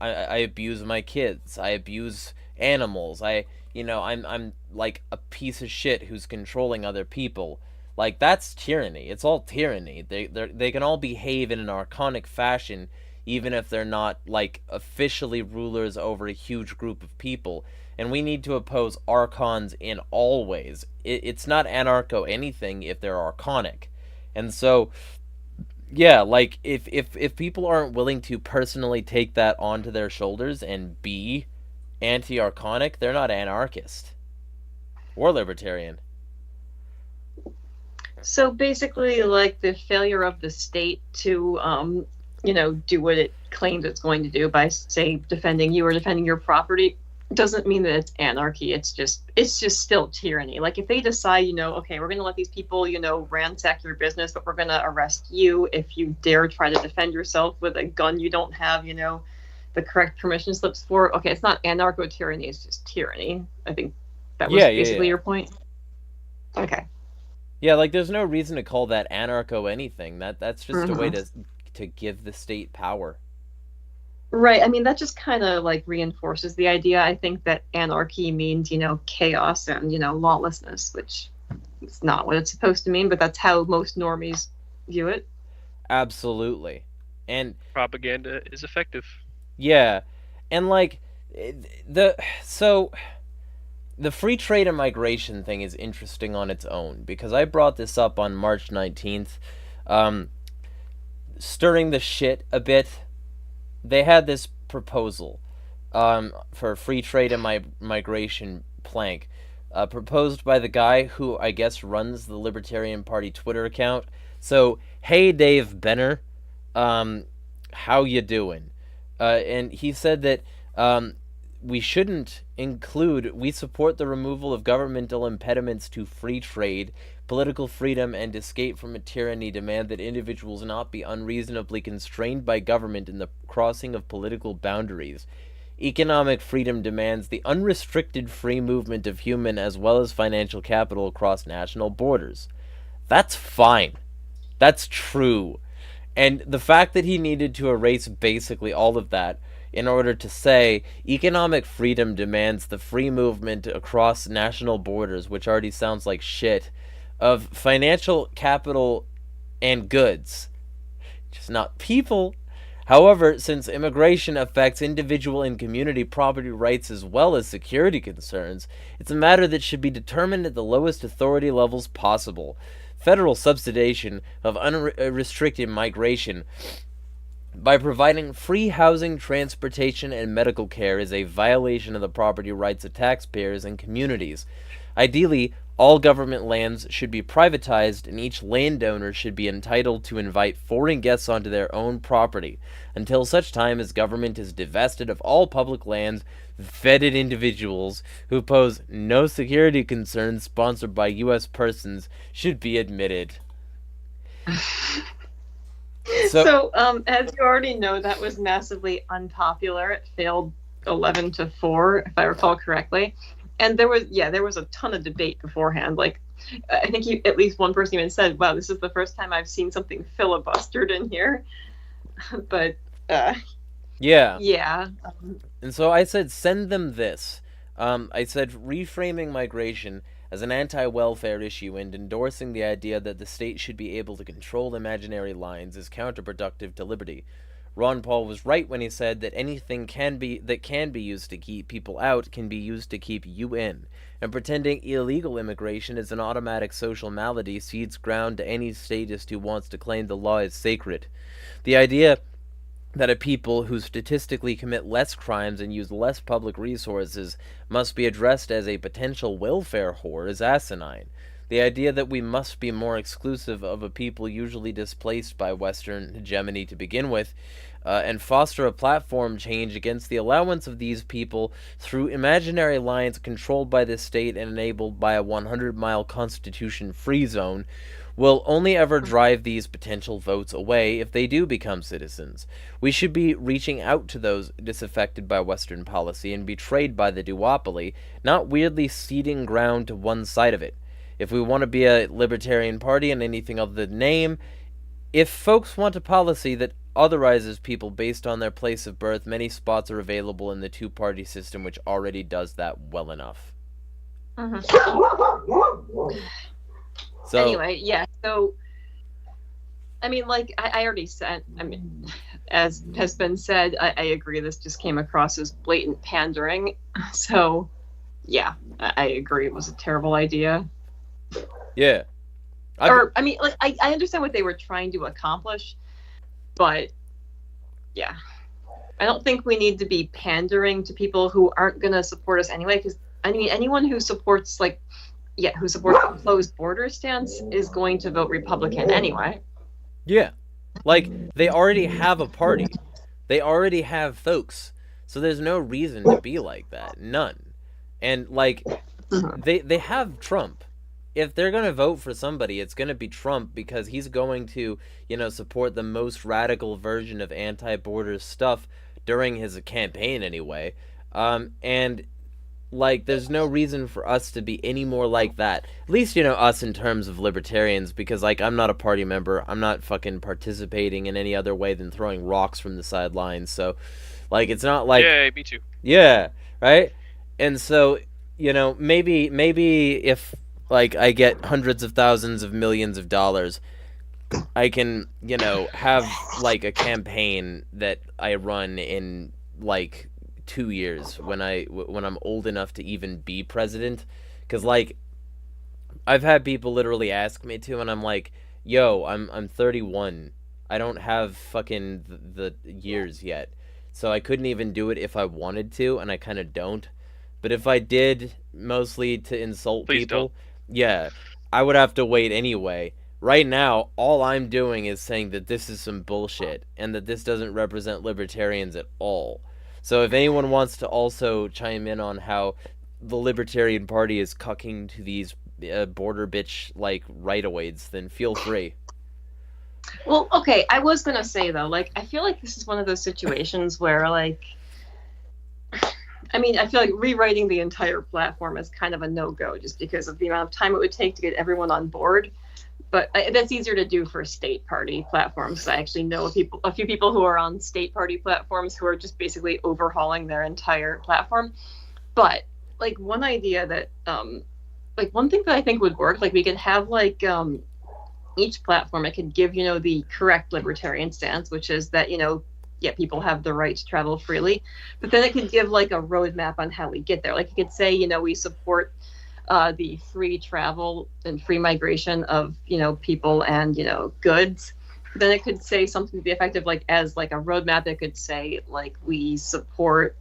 abuse my kids. I abuse animals. I'm like a piece of shit who's controlling other people. Like, that's tyranny. It's all tyranny. They can all behave in an archonic fashion, even if they're not, like, officially rulers over a huge group of people. And we need to oppose archons in all ways. It's not anarcho anything if they're archonic. And so, yeah, like, if people aren't willing to personally take that onto their shoulders and be anti-archonic, they're not anarchist or libertarian. So basically, like, the failure of the state to, do what it claims it's going to do by, say, defending you or defending your property doesn't mean that it's anarchy. It's just still tyranny. Like, if they decide, okay, we're going to let these people, ransack your business, but we're going to arrest you if you dare try to defend yourself with a gun you don't have, the correct permission slips for. Okay, it's not anarcho-tyranny, it's just tyranny. I think that was basically your point. Okay. Yeah, like, there's no reason to call that anarcho anything. That's just a way to give the state power. Right. I mean, that just kind of, like, reinforces the idea, I think, that anarchy means, chaos and, lawlessness, which is not what it's supposed to mean, but that's how most normies view it. Absolutely. And propaganda is effective. Yeah. And, like, the free trade and migration thing is interesting on its own, because I brought this up on March 19th. stirring the shit a bit. They had this proposal for free trade and migration plank, proposed by the guy who I guess runs the Libertarian Party Twitter account. So, hey Dave Benner, how you doing? And he said that we shouldn't include, we support the removal of governmental impediments to free trade, political freedom, and escape from a tyranny, demand that individuals not be unreasonably constrained by government in the crossing of political boundaries. Economic freedom demands the unrestricted free movement of human as well as financial capital across national borders. That's fine. That's true. And the fact that he needed to erase basically all of that in order to say economic freedom demands the free movement across national borders, which already sounds like shit, of financial capital and goods, just not people. However, since immigration affects individual and community property rights as well as security concerns, it's a matter that should be determined at the lowest authority levels possible. Federal subsidization of unrestricted migration by providing free housing, transportation, and medical care is a violation of the property rights of taxpayers and communities. Ideally, all government lands should be privatized, and each landowner should be entitled to invite foreign guests onto their own property, until such time as government is divested of all public lands. Vetted individuals who pose no security concerns sponsored by U.S. persons should be admitted. So, as you already know, that was massively unpopular. It failed 11-4, if I recall correctly. And there was a ton of debate beforehand. Like, I think at least one person even said, "Wow, this is the first time I've seen something filibustered in here." But yeah. And so I said, send them this. I said, reframing migration as an anti-welfare issue and endorsing the idea that the state should be able to control imaginary lines is counterproductive to liberty. Ron Paul was right when he said that anything that can be used to keep people out can be used to keep you in. And pretending illegal immigration is an automatic social malady cedes ground to any statist who wants to claim the law is sacred. The idea that a people who statistically commit less crimes and use less public resources must be addressed as a potential welfare whore is asinine. The idea that we must be more exclusive of a people usually displaced by Western hegemony to begin with, and foster a platform change against the allowance of these people through imaginary lines controlled by the state and enabled by a 100-mile constitution-free zone, will only ever drive these potential votes away if they do become citizens. We should be reaching out to those disaffected by Western policy and betrayed by the duopoly, not weirdly ceding ground to one side of it. If we want to be a libertarian party and anything other than name, if folks want a policy that authorizes people based on their place of birth, many spots are available in the two-party system which already does that well enough. So, anyway, yeah, so, I mean, like, I already said, I mean, as has been said, I agree this just came across as blatant pandering. So, yeah, I agree it was a terrible idea. Yeah. I mean, like, I understand what they were trying to accomplish, but, yeah. I don't think we need to be pandering to people who aren't going to support us anyway, because, I mean, anyone who supports, who supports the closed border stance is going to vote Republican anyway. Yeah. Like, they already have a party. They already have folks. So there's no reason to be like that. None. And, like, they have Trump. If they're going to vote for somebody, it's going to be Trump because he's going to, support the most radical version of anti-border stuff during his campaign anyway. And like, there's no reason for us to be any more like that. At least, us in terms of libertarians, because, like, I'm not a party member. I'm not fucking participating in any other way than throwing rocks from the sidelines. So, like, it's not like... Yeah, me too. Yeah, right? And so, maybe if, like, I get hundreds of thousands of millions of dollars, I can, have, like, a campaign that I run in, like, 2 years when I'm old enough to even be president. Because, like, I've had people literally ask me to, and I'm like, yo, I'm 31. I don't have fucking the years yet. So I couldn't even do it if I wanted to, and I kind of don't. But if I did, mostly to insult Please people, don't. yeah, I would have to wait anyway. Right now, all I'm doing is saying that this is some bullshit, and that this doesn't represent libertarians at all. So if anyone wants to also chime in on how the Libertarian Party is cucking to these border bitch like right-of-ways, then feel free. Well, okay, I was gonna say though, like, I feel like this is one of those situations where, like, I mean, I feel like rewriting the entire platform is kind of a no-go just because of the amount of time it would take to get everyone on board. But that's easier to do for state party platforms. I actually know a few people who are on state party platforms who are just basically overhauling their entire platform. But like one idea that, like one thing that I think would work, like we could have like each platform, it could give, the correct libertarian stance, which is that, yeah, people have the right to travel freely, but then it could give like a roadmap on how we get there. Like you could say, we support the free travel and free migration of, people and, goods. Then it could say something to the effect of like, as like a roadmap, it could say like, we support,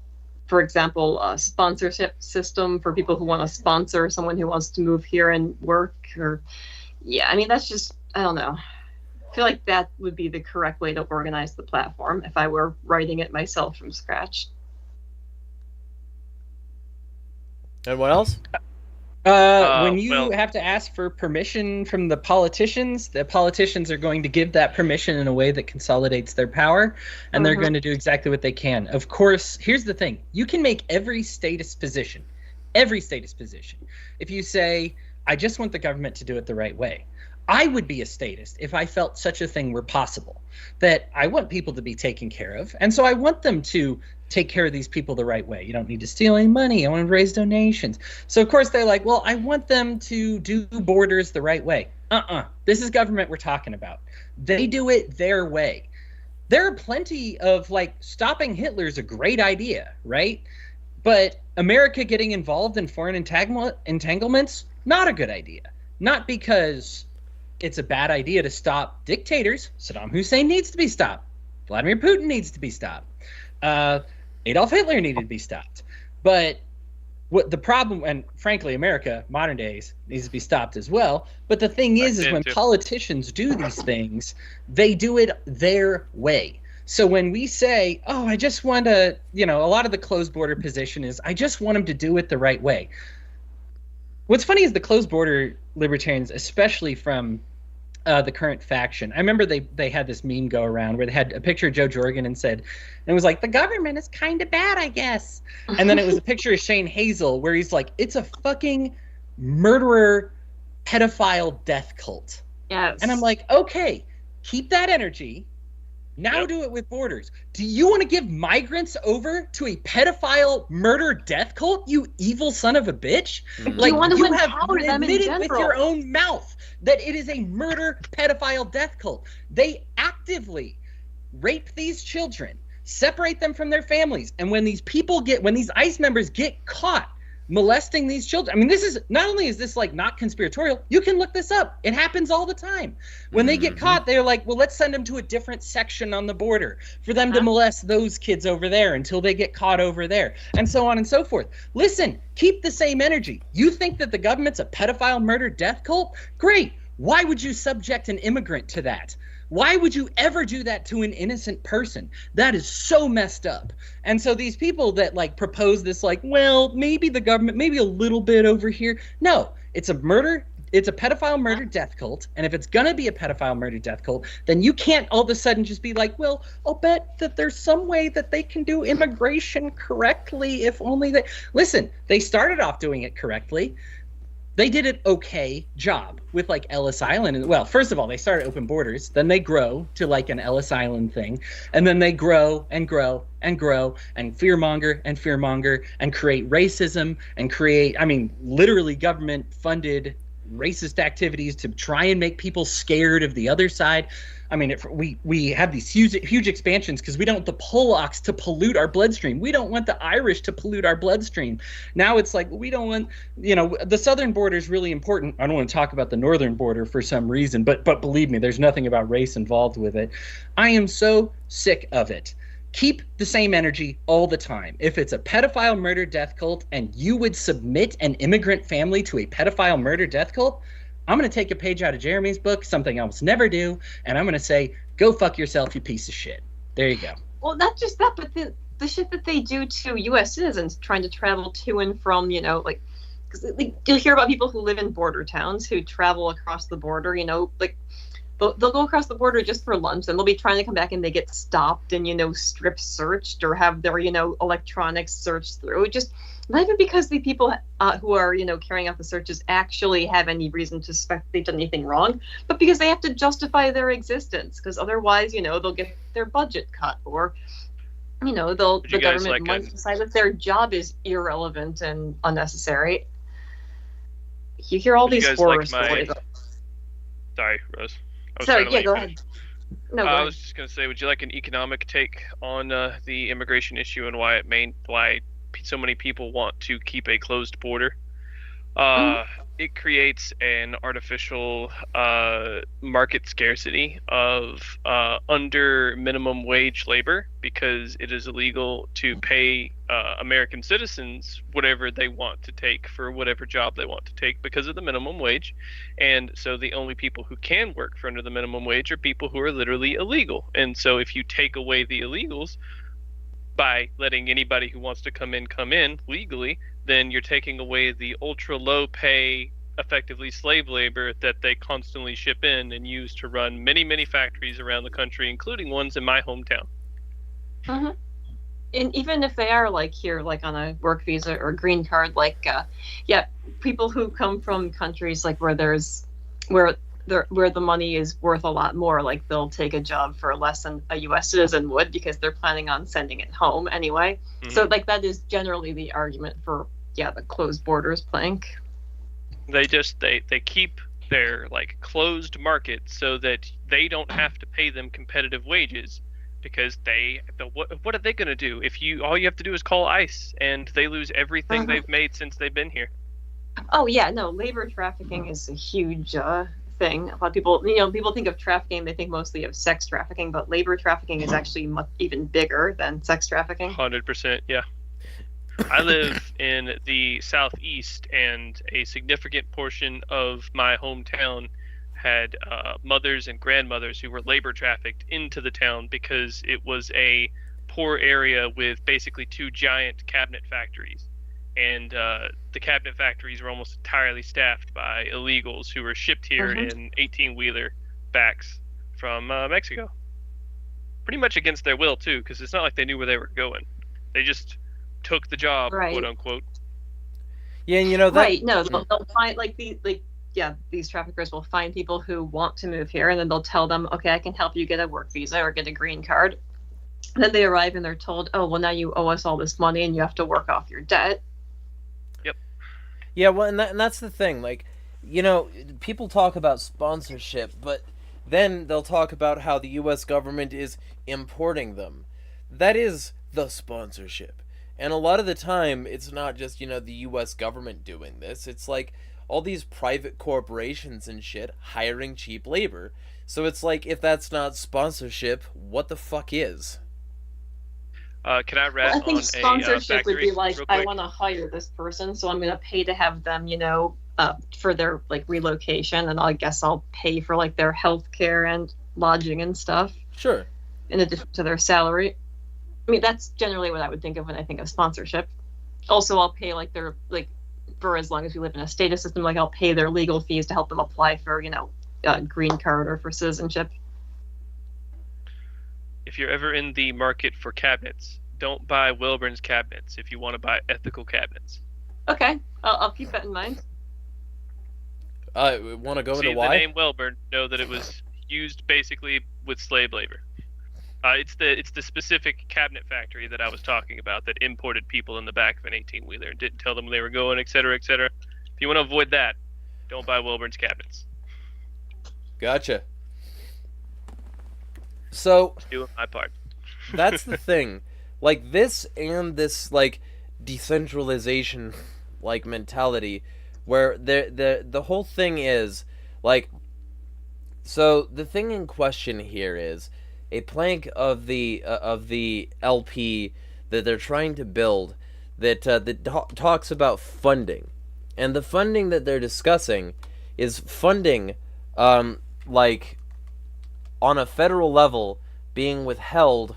for example, a sponsorship system for people who want to sponsor someone who wants to move here and work. Or yeah, I mean, that's just, I don't know. I feel like that would be the correct way to organize the platform if I were writing it myself from scratch. And what else? When you have to ask for permission from the politicians are going to give that permission in a way that consolidates their power, and they're going to do exactly what they can. Of course, here's the thing. You can make every statist position. If you say, I just want the government to do it the right way. I would be a statist if I felt such a thing were possible, that I want people to be taken care of. And so I want them to take care of these people the right way. You don't need to steal any money. I want to raise donations. So, of course, they're like, well, I want them to do borders the right way. This is government we're talking about. They do it their way. There are plenty of, like, stopping Hitler's a great idea, right? But America getting involved in foreign entanglements, not a good idea. Not because it's a bad idea to stop dictators. Saddam Hussein needs to be stopped. Vladimir Putin needs to be stopped. Adolf Hitler needed to be stopped. But what the problem, and frankly, America, modern days, needs to be stopped as well. But the thing is when politicians do these things, they do it their way. So when we say, oh, I just want to, a lot of the closed border position is, I just want them to do it the right way. What's funny is the closed border libertarians, especially from the current faction. I remember they had this meme go around where they had a picture of Joe Jorgen and it was like, the government is kind of bad, I guess. And then it was a picture of Shane Hazel where he's like, it's a fucking murderer, pedophile death cult. Yes. And I'm like, okay, keep that energy. Now do it with borders. Do you want to give migrants over to a pedophile murder death cult, you evil son of a bitch? Like, you want to have empower them in admitted with general. your own mouth that it is a murder pedophile death cult. They actively rape these children, separate them from their families, and when these ICE members get caught molesting these children. I mean, this is not only is this like not conspiratorial, you can look this up. It happens all the time. When they get caught, they're like, well, let's send them to a different section on the border for them to molest those kids over there until they get caught over there, and so on and so forth. Listen, keep the same energy. You think that the government's a pedophile murder death cult? Great. Why would you subject an immigrant to that? Why would you ever do that to an innocent person? That is so messed up. And so these people that like propose this like, well, maybe the government, maybe a little bit over here. No, it's a pedophile murder death cult. And if it's going to be a pedophile murder death cult, then you can't all of a sudden just be like, well, I'll bet that there's some way that they can do immigration correctly if only they... Listen, they started off doing it correctly. They did an okay job with like Ellis Island. Well, first of all, they started open borders. Then they grow to like an Ellis Island thing. And then they grow and grow and grow and fearmonger and create racism and create, literally government funded racist activities to try and make people scared of the other side. I mean, we have these huge expansions because we don't want the Polacks to pollute our bloodstream. We don't want the Irish to pollute our bloodstream. Now it's like we don't want, the southern border is really important. I don't want to talk about the northern border for some reason, but believe me, there's nothing about race involved with it. I am so sick of it. Keep the same energy all the time. If it's a pedophile murder death cult and you would submit an immigrant family to a pedophile murder death cult, I'm going to take a page out of Jeremy's book, something I will never do, and I'm going to say, go fuck yourself, you piece of shit. There you go. Well, not just that, but the shit that they do to U.S. citizens trying to travel to and from, because you'll hear about people who live in border towns who travel across the border, they'll go across the border just for lunch, and they'll be trying to come back and they get stopped and, strip searched or have their, electronics searched through. Just not even because the people who are, carrying out the searches actually have any reason to suspect they've done anything wrong, but because they have to justify their existence, because otherwise, they'll get their budget cut, or, the government might decide that their job is irrelevant and unnecessary. You hear all these horror stories. Sorry, Rose. Sorry, yeah, go ahead. No, I was just going to say, would you like an economic take on the immigration issue and why so many people want to keep a closed border? It creates an artificial market scarcity of under minimum wage labor, because it is illegal to pay American citizens whatever they want to take for whatever job they want to take because of the minimum wage. And so the only people who can work for under the minimum wage are people who are literally illegal. And so if you take away the illegals by letting anybody who wants to come in legally, then you're taking away the ultra low pay, effectively slave labor that they constantly ship in and use to run many factories around the country, including ones in my hometown. Mm-hmm. And even if they are here, on a work visa or green card, people who come from countries where the money is worth a lot more, they'll take a job for less than a U.S. citizen would because they're planning on sending it home anyway. Mm-hmm. So that is generally the argument for the closed borders plank. They keep their closed market so that they don't have to pay them competitive wages, because what are they going to do if all you have to do is call ICE and they lose everything they've made since they've been here? Oh yeah, no, labor trafficking is a huge thing. A lot of people, people think of trafficking, they think mostly of sex trafficking, but labor trafficking is actually even bigger than sex trafficking. 100%, yeah. I live in the southeast, and a significant portion of my hometown had mothers and grandmothers who were labor trafficked into the town because it was a poor area with basically two giant cabinet factories. And the cabinet factories were almost entirely staffed by illegals who were shipped here in 18-wheeler backs from Mexico. Pretty much against their will, too, because it's not like they knew where they were going. They just took the job, quote unquote. Yeah, and that... Right, no, they'll find, these traffickers will find people who want to move here, and then they'll tell them, okay, I can help you get a work visa or get a green card. And then they arrive and they're told, oh, well, now you owe us all this money and you have to work off your debt. Yep. Yeah, well, and that's the thing. People talk about sponsorship, but then they'll talk about how the U.S. government is importing them. That is the sponsorship. And a lot of the time, it's not just, the U.S. government doing this. It's all these private corporations and shit hiring cheap labor. So it's if that's not sponsorship, what the fuck is? Can I rat I think on sponsorship would be I I want to hire this person, so I'm going to pay to have them, for their relocation, and I guess I'll pay for their health care and lodging and stuff. Sure. In addition to their salary. I mean, that's generally what I would think of when I think of sponsorship. Also, I'll pay their for as long as we live in a status system, I'll pay their legal fees to help them apply for a green card or for citizenship. If you're ever in the market for cabinets, don't buy Wilburn's cabinets if you want to buy ethical cabinets. Okay, I'll keep that in mind. Want to go into why? The name Wilburn, know that it was used basically with slave labor. It's the specific cabinet factory that I was talking about that imported people in the back of an 18-wheeler and didn't tell them they were going, etc., etc. If you want to avoid that, Don't buy Wilburn's cabins. Gotcha. So Doing my part. that's the thing. Like this and this like decentralization like mentality where the whole thing is like, so the thing in question here is a plank of the LP that they're trying to build that talks about funding. And the funding that they're discussing is funding like on a federal level being withheld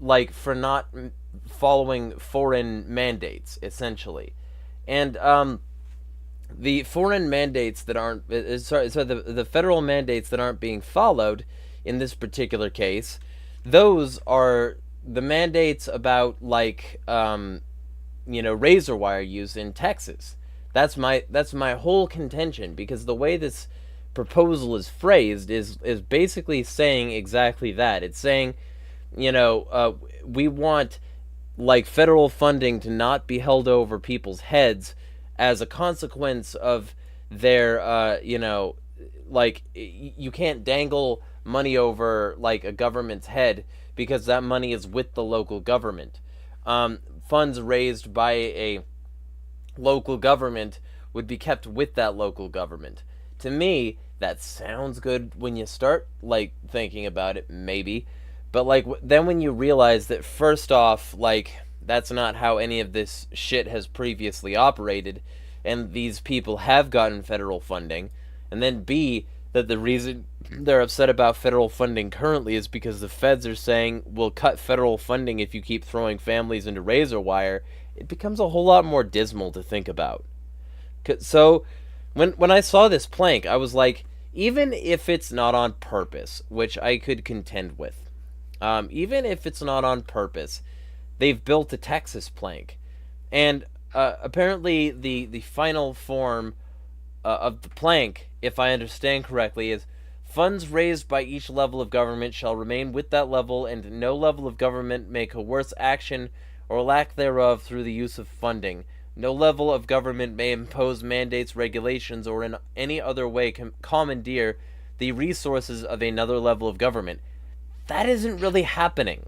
like for not following foreign mandates, essentially. And the foreign mandates that aren't the federal mandates that aren't being followed in this particular case, those are the mandates about like razor wire use in Texas. That's my whole contention, because the way this proposal is phrased is basically saying exactly that. It's saying, we want like federal funding to not be held over people's heads as a consequence of their like you can't dangle money over like a government's head because that money is with the local government. Funds raised by a local government would be kept with that local government. To me, that sounds good when you start like thinking about it, maybe, but like then when you realize that first off, like that's not how any of this shit has previously operated, and these people have gotten federal funding, and then B, that the reason they're upset about federal funding currently is because the feds are saying we'll cut federal funding if you keep throwing families into razor wire, it becomes a whole lot more dismal to think about. So when I saw this plank, I was like, even if it's not on purpose, which I could contend with, even if it's not on purpose, they've built a Texas plank. And apparently the final form of the plank, if I understand correctly, is funds raised by each level of government shall remain with that level, and no level of government may coerce action or lack thereof through the use of funding. No level of government may impose mandates, regulations, or in any other way commandeer the resources of another level of government. That isn't really happening.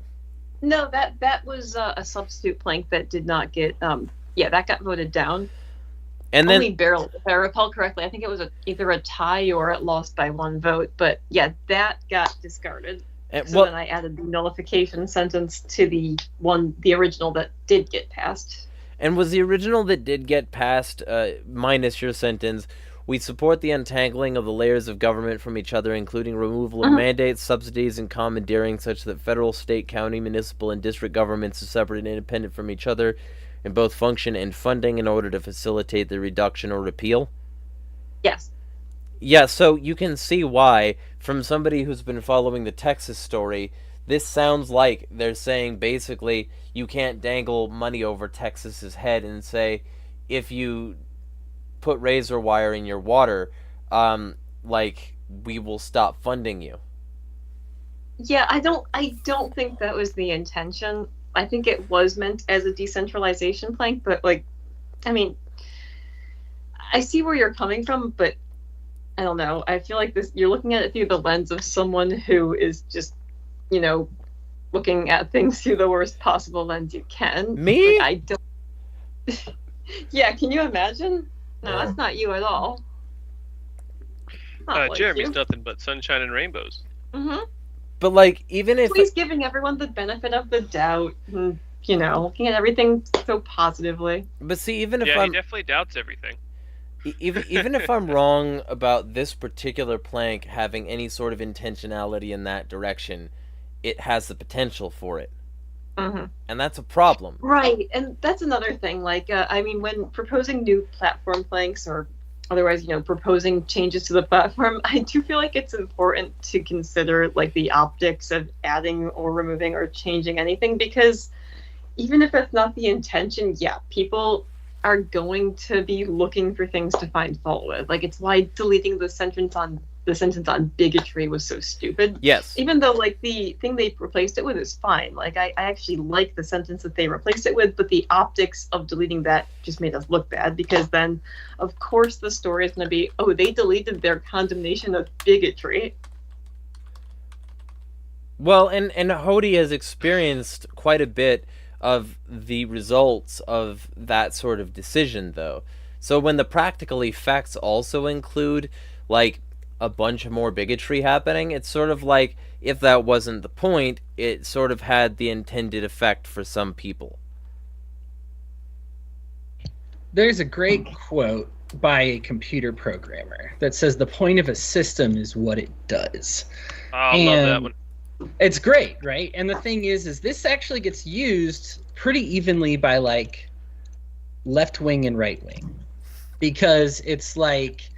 No, that was a substitute plank that did not get that got voted down. And then, only barely, if I recall correctly. I think it was either a tie or it lost by one vote. But yeah, that got discarded. So then I added the nullification sentence to the original that did get passed. And was the original that did get passed, minus your sentence, we support the untangling of the layers of government from each other, including removal of mandates, subsidies, and commandeering, such that federal, state, county, municipal, and district governments are separate and independent from each other in both function and funding in order to facilitate the reduction or repeal? Yes. Yeah, so you can see why, from somebody who's been following the Texas story, this sounds like they're saying basically you can't dangle money over Texas's head and say, if you put razor wire in your water, like we will stop funding you. Yeah, I don't think that was the intention. I think it was meant as a decentralization plank, but like, I mean, I see where you're coming from, but I don't know. I feel like you're looking at it through the lens of someone who is just, looking at things through the worst possible lens you can. Me? Like, I don't. Yeah, can you imagine? No, that's not you at all. Not like Jeremy's you. nothing but sunshine and rainbows. Mm-hmm. But like, even if He's giving everyone the benefit of the doubt, and, looking at everything so positively. But see, even if he I'm definitely doubts everything. even if I'm wrong about this particular plank having any sort of intentionality in that direction, it has the potential for it. Mm-hmm. And that's a problem. Right, and that's another thing. Like, when proposing new platform planks or otherwise, proposing changes to the platform, I do feel like it's important to consider, like, the optics of adding or removing or changing anything, because even if it's not the intention, yeah, people are going to be looking for things to find fault with. Like, it's why deleting the sentence on the sentence on bigotry was so stupid. Yes. Even though, like, the thing they replaced it with is fine. Like, I actually like the sentence that they replaced it with, but the optics of deleting that just made us look bad, because then, of course, the story is going to be, oh, they deleted their condemnation of bigotry. Well, and Hody has experienced quite a bit of the results of that sort of decision, though. So when the practical effects also include, like, a bunch of more bigotry happening, it's sort of like, if that wasn't the point, it sort of had the intended effect for some people. There's a great quote by a computer programmer that says the point of a system is what it does. Oh, I love that one. It's great, right? And the thing is this actually gets used pretty evenly by, like, left wing and right wing, because it's like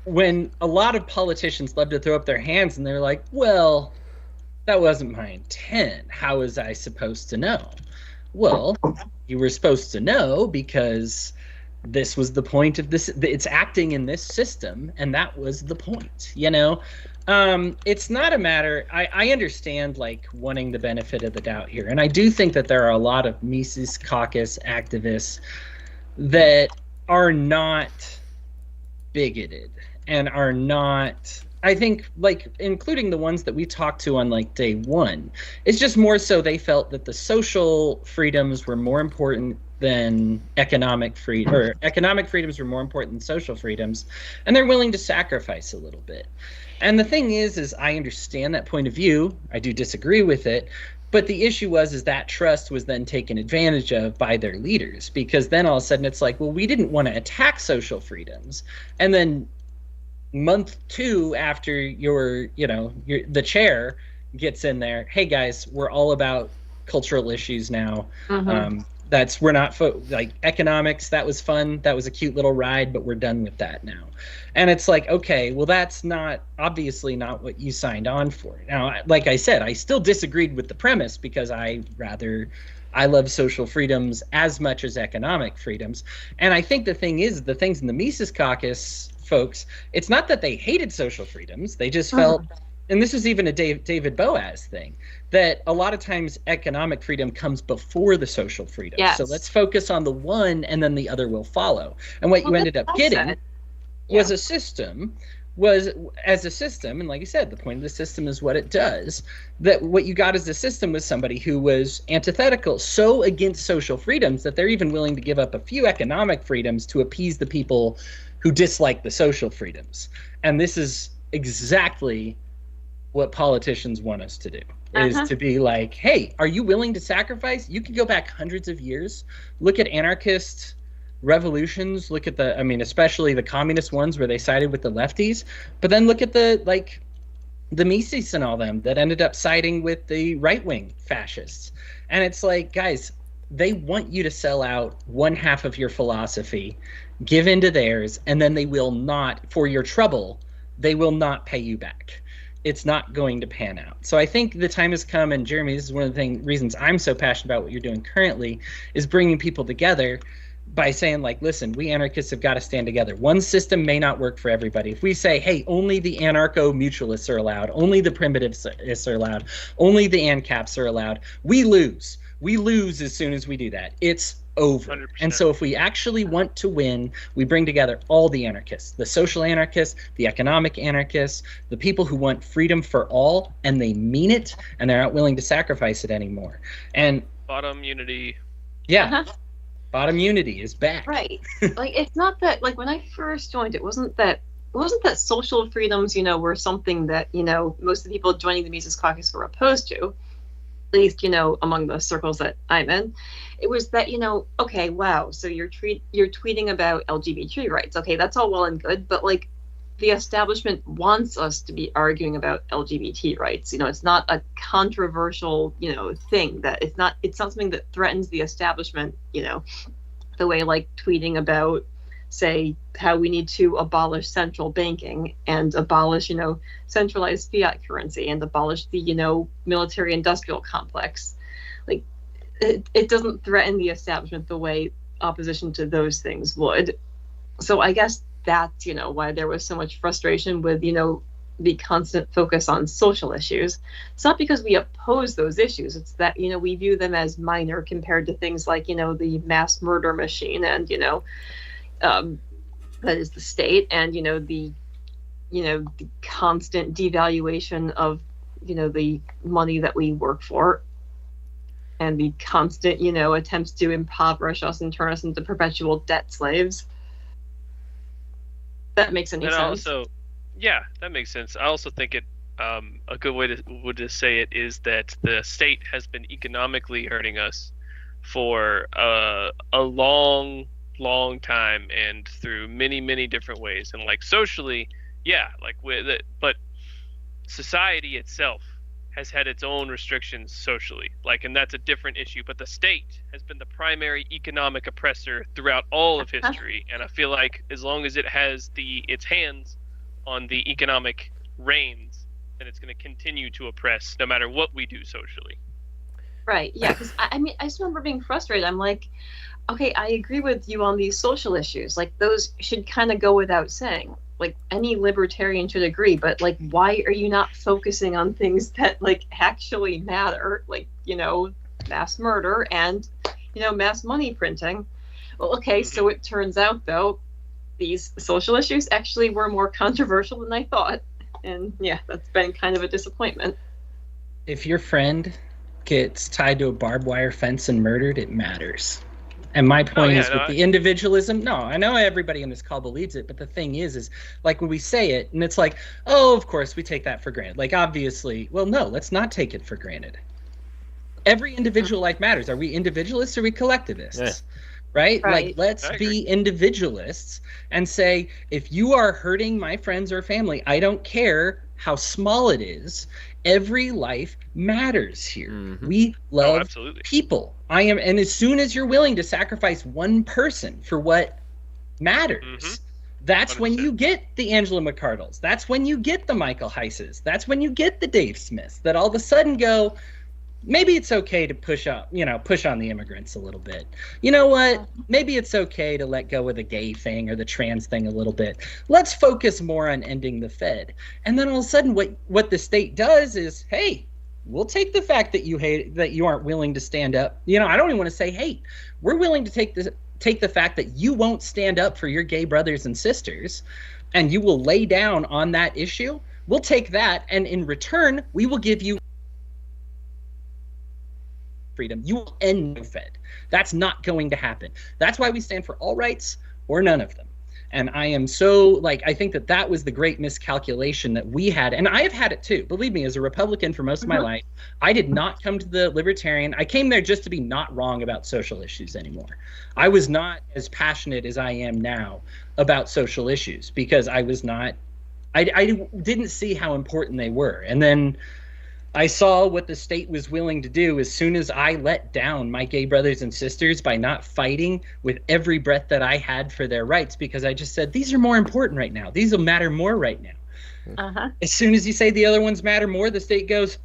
when a lot of politicians love to throw up their hands and they're like, well, that wasn't my intent. How was I supposed to know? Well, you were supposed to know because this was the point of this. It's acting in this system, and that was the point, you know? It's not a matter, I understand, like, wanting the benefit of the doubt here. And I do think that there are a lot of Mises Caucus activists that are not bigoted and are not, I think, like, including the ones that we talked to on, like, day one. It's just more so they felt that the social freedoms were more important than economic freedom, or economic freedoms were more important than social freedoms, and they're willing to sacrifice a little bit. And the thing is I understand that point of view. I do disagree with it. But the issue is that trust was then taken advantage of by their leaders, because then all of a sudden it's like, well, we didn't want to attack social freedoms. And then month 2 after the chair gets in there, hey guys, we're all about cultural issues now. We're not like economics. That was fun. That was a cute little ride, but we're done with that now. And it's like, okay, well, that's obviously not what you signed on for. Now, like I said, I still disagreed with the premise, because I love social freedoms as much as economic freedoms. And I think the things in the Mises Caucus folks, it's not that they hated social freedoms. They just felt, and this is even a David Boaz thing, that a lot of times economic freedom comes before the social freedom. Yes. So let's focus on the one, and then the other will follow. And what you ended up getting was a system, and like you said, the point of the system is what it does. That what you got as a system was somebody who was antithetical, so against social freedoms that they're even willing to give up a few economic freedoms to appease the people who dislike the social freedoms. And this is exactly what politicians want us to do, is to be like, hey, are you willing to sacrifice? You can go back hundreds of years, look at anarchist revolutions, look at especially the communist ones where they sided with the lefties, but then look at the Mises and all them that ended up siding with the right-wing fascists. And it's like, guys, they want you to sell out one half of your philosophy, give into theirs, and then they will not, for your trouble, they will not pay you back. It's not going to pan out. So I think the time has come, and Jeremy, this is one of the reasons I'm so passionate about what you're doing currently, is bringing people together by saying, like, listen, we anarchists have got to stand together. One system may not work for everybody. If we say, hey, only the anarcho-mutualists are allowed, only the primitivists are allowed, only the ANCAPs are allowed, we lose. We lose as soon as we do that. It's over. 100%. And so if we actually want to win, we bring together all the anarchists, the social anarchists, the economic anarchists, the people who want freedom for all, and they mean it, and they're not willing to sacrifice it anymore. And bottom unity. Yeah. Bottom unity is back. Right. Like, it's not that, like, when I first joined, it wasn't that social freedoms, were something that, most of the people joining the Mises Caucus were opposed to, at least, among the circles that I'm in. It was that, okay, wow, so you're tweeting about LGBT rights. Okay, that's all well and good, but, like, the establishment wants us to be arguing about LGBT rights. It's not a controversial, thing, that it's not something that threatens the establishment, the way, like, tweeting about, say, how we need to abolish central banking and abolish, centralized fiat currency and abolish the, military industrial complex. Like, it doesn't threaten the establishment the way opposition to those things would. So I guess that's, why there was so much frustration with, the constant focus on social issues. It's not because we oppose those issues. It's that, we view them as minor compared to things like, the mass murder machine and, that is the state, and, the constant devaluation of, the money that we work for, and the constant, attempts to impoverish us and turn us into perpetual debt slaves. That makes any sense. Also, yeah, that makes sense. I also think a good way to say it is that the state has been economically hurting us for a long time, and through many different ways. And like socially, yeah, like with it, but society itself has had its own restrictions socially, and that's a different issue. But the state has been the primary economic oppressor throughout all of history, and I feel like as long as it has its hands on the economic reins, then it's going to continue to oppress no matter what we do socially. Right, yeah, because I just remember being frustrated. I'm like, okay, I agree with you on these social issues. Those should kind of go without saying. Any libertarian should agree, but why are you not focusing on things that actually matter, mass murder and mass money printing? Well, okay, so it turns out though these social issues actually were more controversial than I thought, and yeah, that's been kind of a disappointment. If your friend gets tied to a barbed wire fence and murdered, it matters. And my point is with the individualism, no, I know everybody in this call believes it, but the thing is when we say it, and it's like, oh, of course, we take that for granted. Obviously, well, no, let's not take it for granted. Every individual life matters. Are we individualists or are we collectivists? Yeah. Right? Let's be individualists and say, if you are hurting my friends or family, I don't care how small it is. Every life matters here. Mm-hmm. We love people. And as soon as you're willing to sacrifice one person for what matters, that's 100%. When you get the Angela McCardles. That's when you get the Michael Heises. That's when you get the Dave Smiths that all of a sudden go, maybe it's okay to push on the immigrants a little bit. You know what? Maybe it's okay to let go of the gay thing or the trans thing a little bit. Let's focus more on ending the Fed. And then all of a sudden what the state does is, hey, we'll take the fact that you aren't willing to stand up. I don't even want to say hate. We're willing to take the fact that you won't stand up for your gay brothers and sisters, and you will lay down on that issue. We'll take that, and in return, we will give you freedom. You will end no Fed. That's not going to happen. That's why we stand for all rights or none of them. And I am so I think that was the great miscalculation that we had. And I have had it too. Believe me, as a Republican for most of my life, I did not come to the Libertarian. I came there just to be not wrong about social issues anymore. I was not as passionate as I am now about social issues because I didn't see how important they were. And then I saw what the state was willing to do as soon as I let down my gay brothers and sisters by not fighting with every breath that I had for their rights, because I just said, these are more important right now. These will matter more right now. As soon as you say the other ones matter more, the state goes,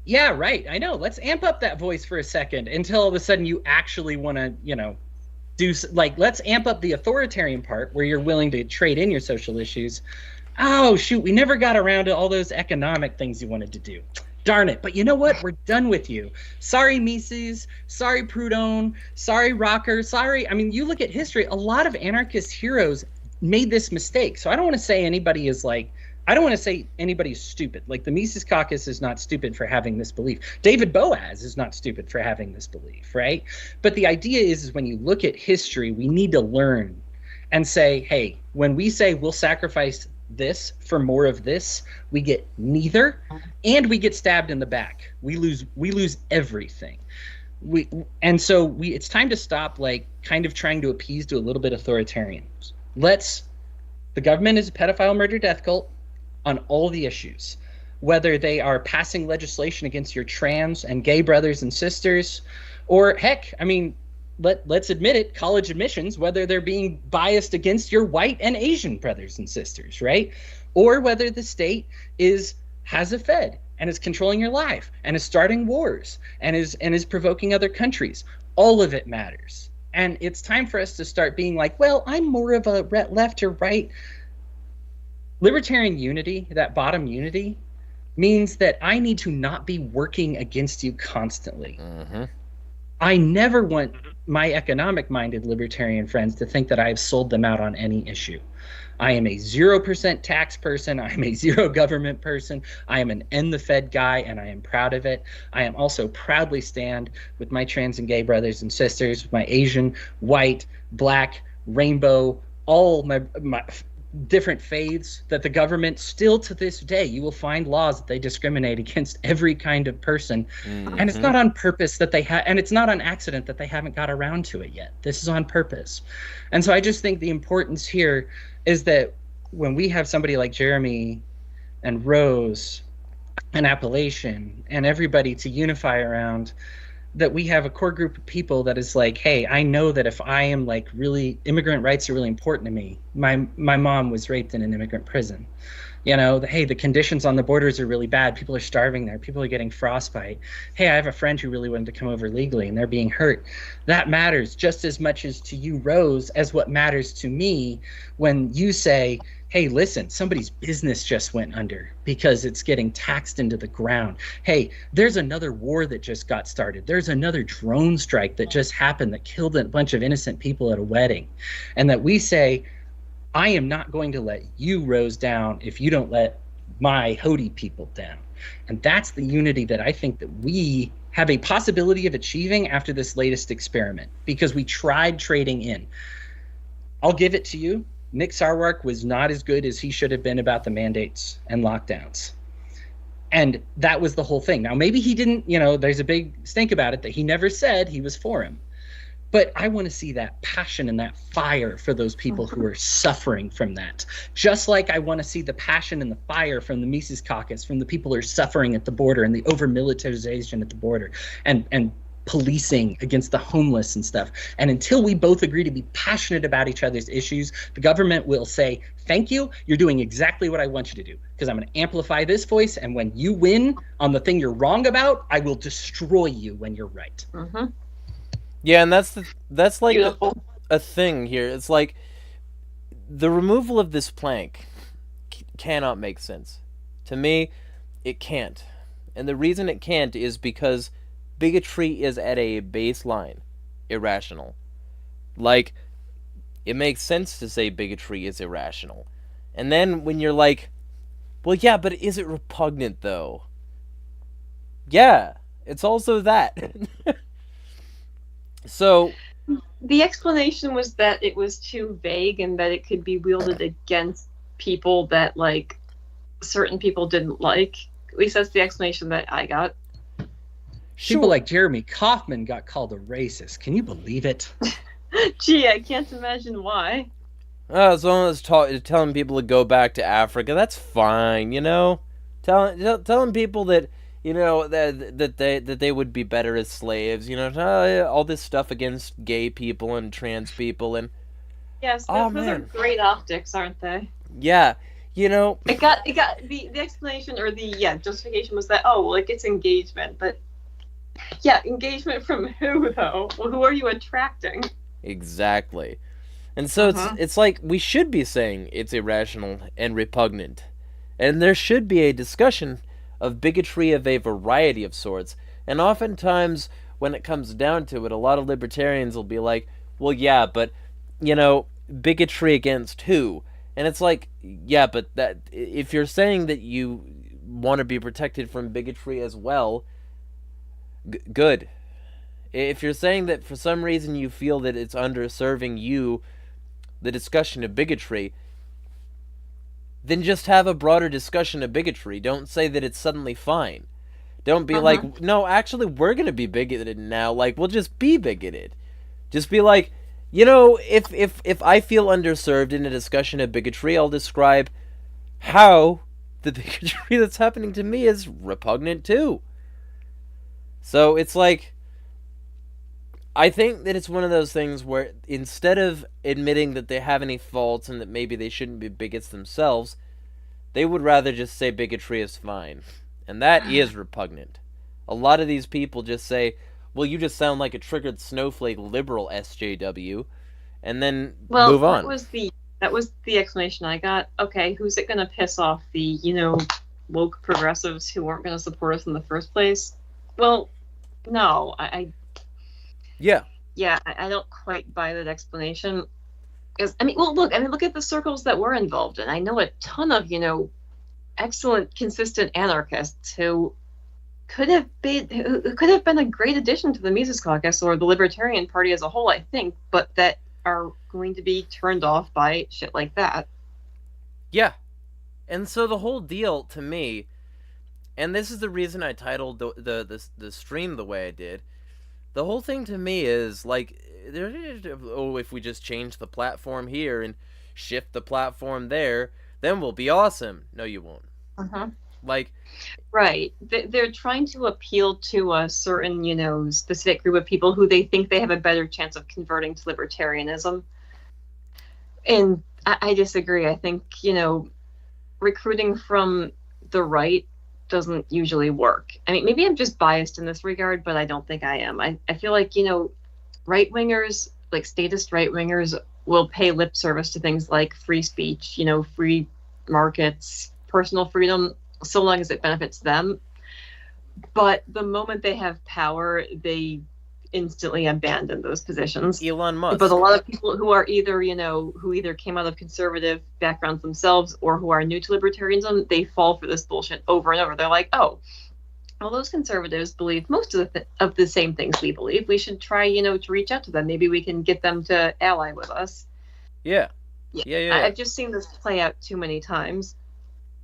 yeah, right, I know. Let's amp up that voice for a second until all of a sudden you actually want to, let's amp up the authoritarian part where you're willing to trade in your social issues. Oh, shoot, we never got around to all those economic things you wanted to do. Darn it. But you know what? We're done with you. Sorry, Mises. Sorry, Proudhon. Sorry, Rocker. Sorry. I mean, you look at history, a lot of anarchist heroes made this mistake. So I don't want to say anybody is anybody's stupid. The Mises Caucus is not stupid for having this belief. David Boaz is not stupid for having this belief, right? But the idea is when you look at history, we need to learn and say, hey, when we say we'll sacrifice this for more of this, we get neither, and we get stabbed in the back. We lose everything. It's time to stop kind of trying to appease to a little bit authoritarian. The government is a pedophile murder death cult on all the issues, whether they are passing legislation against your trans and gay brothers and sisters, or heck, I mean, let's admit it, college admissions, whether they're being biased against your white and Asian brothers and sisters, right? Or whether the state has a Fed and is controlling your life and is starting wars and is provoking other countries. All of it matters. And it's time for us to start being like, well, I'm more of a left or right. Libertarian unity, that bottom unity, means that I need to not be working against you constantly. Mm-hmm. I never want my economic-minded libertarian friends to think that I have sold them out on any issue. I am a 0% tax person. I am a zero government person. I am an end the Fed guy, and I am proud of it. I am also proudly stand with my trans and gay brothers and sisters, with my Asian, white, black, rainbow, all my different faiths, that the government still to this day, you will find laws that they discriminate against every kind of person. Mm-hmm. And it's not on purpose that they have, and it's not on accident that they haven't got around to it yet. This is on purpose. And so I just think the importance here is that when we have somebody like Jeremy and Rose and Appalachian and everybody to unify around, that we have a core group of people that is like, hey, I know that if I am like really, immigrant rights are really important to me. My mom was raped in an immigrant prison. You know, hey, the conditions on the borders are really bad. People are starving there. People are getting frostbite. Hey, I have a friend who really wanted to come over legally and they're being hurt. That matters just as much as to you, Rose, as what matters to me when you say, hey, listen, somebody's business just went under because it's getting taxed into the ground. Hey, there's another war that just got started. There's another drone strike that just happened that killed a bunch of innocent people at a wedding. And that we say, I am not going to let you, Rose, down if you don't let my Hody people down. And that's the unity that I think that we have a possibility of achieving after this latest experiment, because we tried trading in. I'll give it to you. Nick Sarwark was not as good as he should have been about the mandates and lockdowns. And that was the whole thing. Now, maybe he didn't, you know, there's a big stink about it that he never said he was for him. But I want to see that passion and that fire for those people who are suffering from that. Just like I want to see the passion and the fire from the Mises Caucus, from the people who are suffering at the border and the over-militarization at the border and policing against the homeless and stuff. And until we both agree to be passionate about each other's issues, the government will say, thank you, you're doing exactly what I want you to do, because I'm going to amplify this voice, and when you win on the thing you're wrong about, I will destroy you when you're right. Mm-hmm. Yeah, and that's like a thing here. It's like the removal of this plank cannot make sense. To me, it can't. And the reason it can't is because bigotry is at a baseline irrational. Like, it makes sense to say bigotry is irrational. And then when you're like, well, yeah, but is it repugnant, though? Yeah, it's also that. So the explanation was that it was too vague and that it could be wielded against people that, like, certain people didn't like. At least that's the explanation that I got. People like Jeremy Kaufman got called a racist. Can you believe it? Gee, I can't imagine why. As long as telling people to go back to Africa, that's fine, you know? Telling people that, you know, that they would be better as slaves, you know, all this stuff against gay people and trans people and yes, those are great optics, aren't they? Yeah, you know, it got the explanation or the justification was that, oh, well, it gets engagement, but yeah, engagement from who though? Well, who are you attracting? Exactly. And so it's like we should be saying it's irrational and repugnant, and there should be a discussion of bigotry of a variety of sorts. And oftentimes, when it comes down to it, a lot of libertarians will be like, well, yeah, but, you know, bigotry against who? And it's like, yeah, but that if you're saying that you want to be protected from bigotry as well, good. If you're saying that for some reason you feel that it's underserving you, the discussion of bigotry, then just have a broader discussion of bigotry. Don't say that it's suddenly fine. Don't be like, no, actually, we're going to be bigoted now. Like, we'll just be bigoted. Just be like, you know, if I feel underserved in a discussion of bigotry, I'll describe how the bigotry that's happening to me is repugnant too. So it's like, I think that it's one of those things where instead of admitting that they have any faults and that maybe they shouldn't be bigots themselves, they would rather just say bigotry is fine. And that is repugnant. A lot of these people just say, well, you just sound like a triggered snowflake liberal SJW, and then Well, move on. that was the explanation I got. Okay, who's it going to piss off? The, woke progressives who weren't going to support us in the first place? Well, no, Yeah. I don't quite buy that explanation. Because look at the circles that we're involved in. I know a ton of, excellent, consistent anarchists who could have been a great addition to the Mises Caucus or the Libertarian Party as a whole, I think, but that are going to be turned off by shit like that. Yeah. And so the whole deal to me, and this is the reason I titled the stream the way I did, the whole thing to me is like, if we just change the platform here and shift the platform there, then we'll be awesome. No, you won't. Like, right, they're trying to appeal to a certain, specific group of people who they think they have a better chance of converting to libertarianism. And I disagree. I think, recruiting from the right doesn't usually work. I mean, maybe I'm just biased in this regard, but I don't think I am. I feel like, right-wingers, like statist right-wingers, will pay lip service to things like free speech, free markets, personal freedom, so long as it benefits them. But the moment they have power, they instantly abandon those positions. Elon Musk. But a lot of people who are either, who either came out of conservative backgrounds themselves or who are new to libertarianism, they fall for this bullshit over and over. They're like, oh, well, those conservatives believe most of the same things we believe. We should try, to reach out to them. Maybe we can get them to ally with us. Yeah. I've just seen this play out too many times.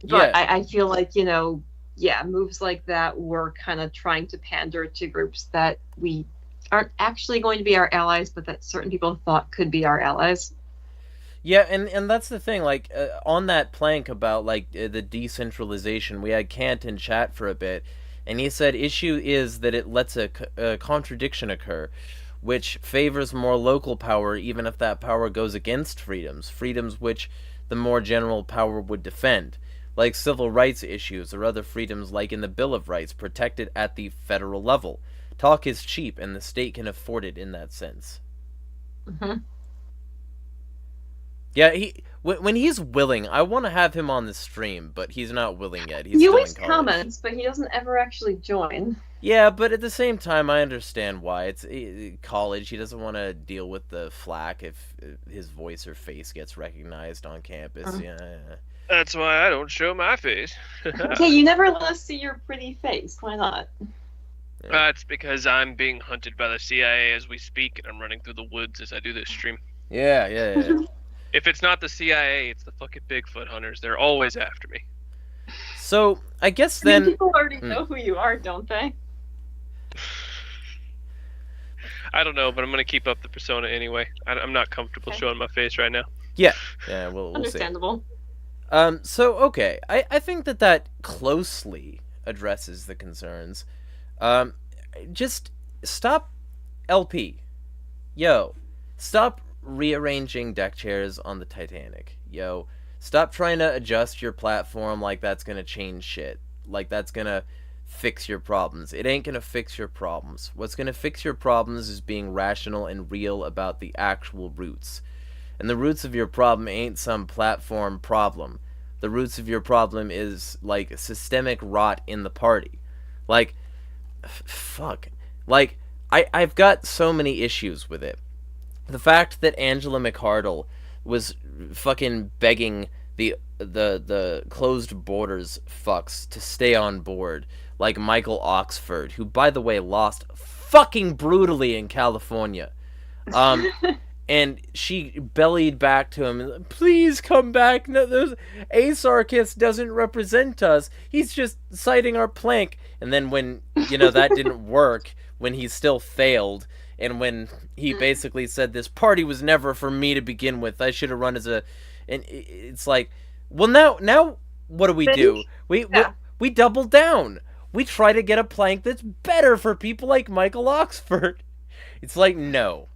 But I feel like, moves like that were kind of trying to pander to groups that we aren't actually going to be our allies, but that certain people thought could be our allies. Yeah, and that's the thing, like, on that plank about, like, the decentralization, we had Kant in chat for a bit, and he said, issue is that it lets a contradiction occur, which favors more local power, even if that power goes against freedoms which the more general power would defend, like civil rights issues or other freedoms like in the Bill of Rights, protected at the federal level. Talk is cheap, and the state can afford it in that sense. Yeah, when he's willing, I want to have him on the stream, but he's not willing yet. He's he still always in college. comments, but he doesn't ever actually join. Yeah, but at the same time, I understand why. It's college. He doesn't want to deal with the flack if his voice or face gets recognized on campus. Yeah. That's why I don't show my face. Okay, you never let us see your pretty face. Why not? It's because I'm being hunted by the CIA as we speak, and I'm running through the woods as I do this stream. Yeah. If it's not the CIA, it's the fucking Bigfoot hunters. They're always after me. So, I guess then... people already know who you are, don't they? I don't know, but I'm going to keep up the persona anyway. I'm not comfortable showing my face right now. Yeah, we'll Understandable. See. So, okay. I think that closely addresses the concerns. Just stop LP. Yo, stop rearranging deck chairs on the Titanic. Yo, stop trying to adjust your platform like that's gonna change shit. Like that's gonna fix your problems. It ain't gonna fix your problems. What's gonna fix your problems is being rational and real about the actual roots. And the roots of your problem ain't some platform problem. The roots of your problem is, like, systemic rot in the party. Like, fuck. Like, I've got so many issues with it. The fact that Angela McArdle was fucking begging the closed borders fucks to stay on board, like Michael Oxford, who, by the way, lost fucking brutally in California. And she bellied back to him, please come back. No, ASIS doesn't represent us. He's just citing our plank. And then when, that didn't work, when he still failed, and when he basically said, this party was never for me to begin with, I should have run as a... And it's like, well, now what do? We double down. We try to get a plank that's better for people like Michael Oxford. It's like, no.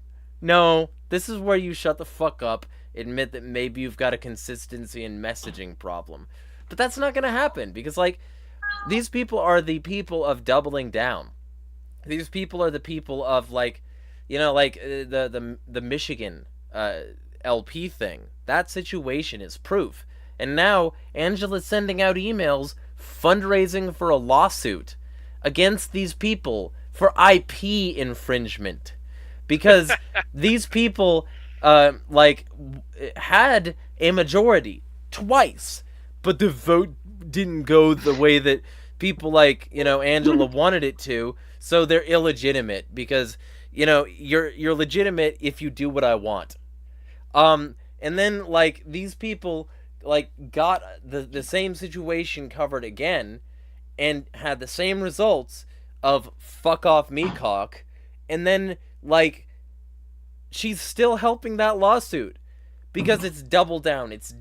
This is where you shut the fuck up, admit that maybe you've got a consistency and messaging problem. But that's not going to happen, because, like, these people are the people of doubling down. These people are the people of, like, like the Michigan LP thing. That situation is proof. And now Angela's sending out emails fundraising for a lawsuit against these people for IP infringement, because these people had a majority twice, but the vote didn't go the way that people like Angela wanted it to, so they're illegitimate because you're legitimate if you do what I want. And then like these people like got the same situation covered again and had the same results of fuck off me cock, and then like she's still helping that lawsuit because it's double down. It's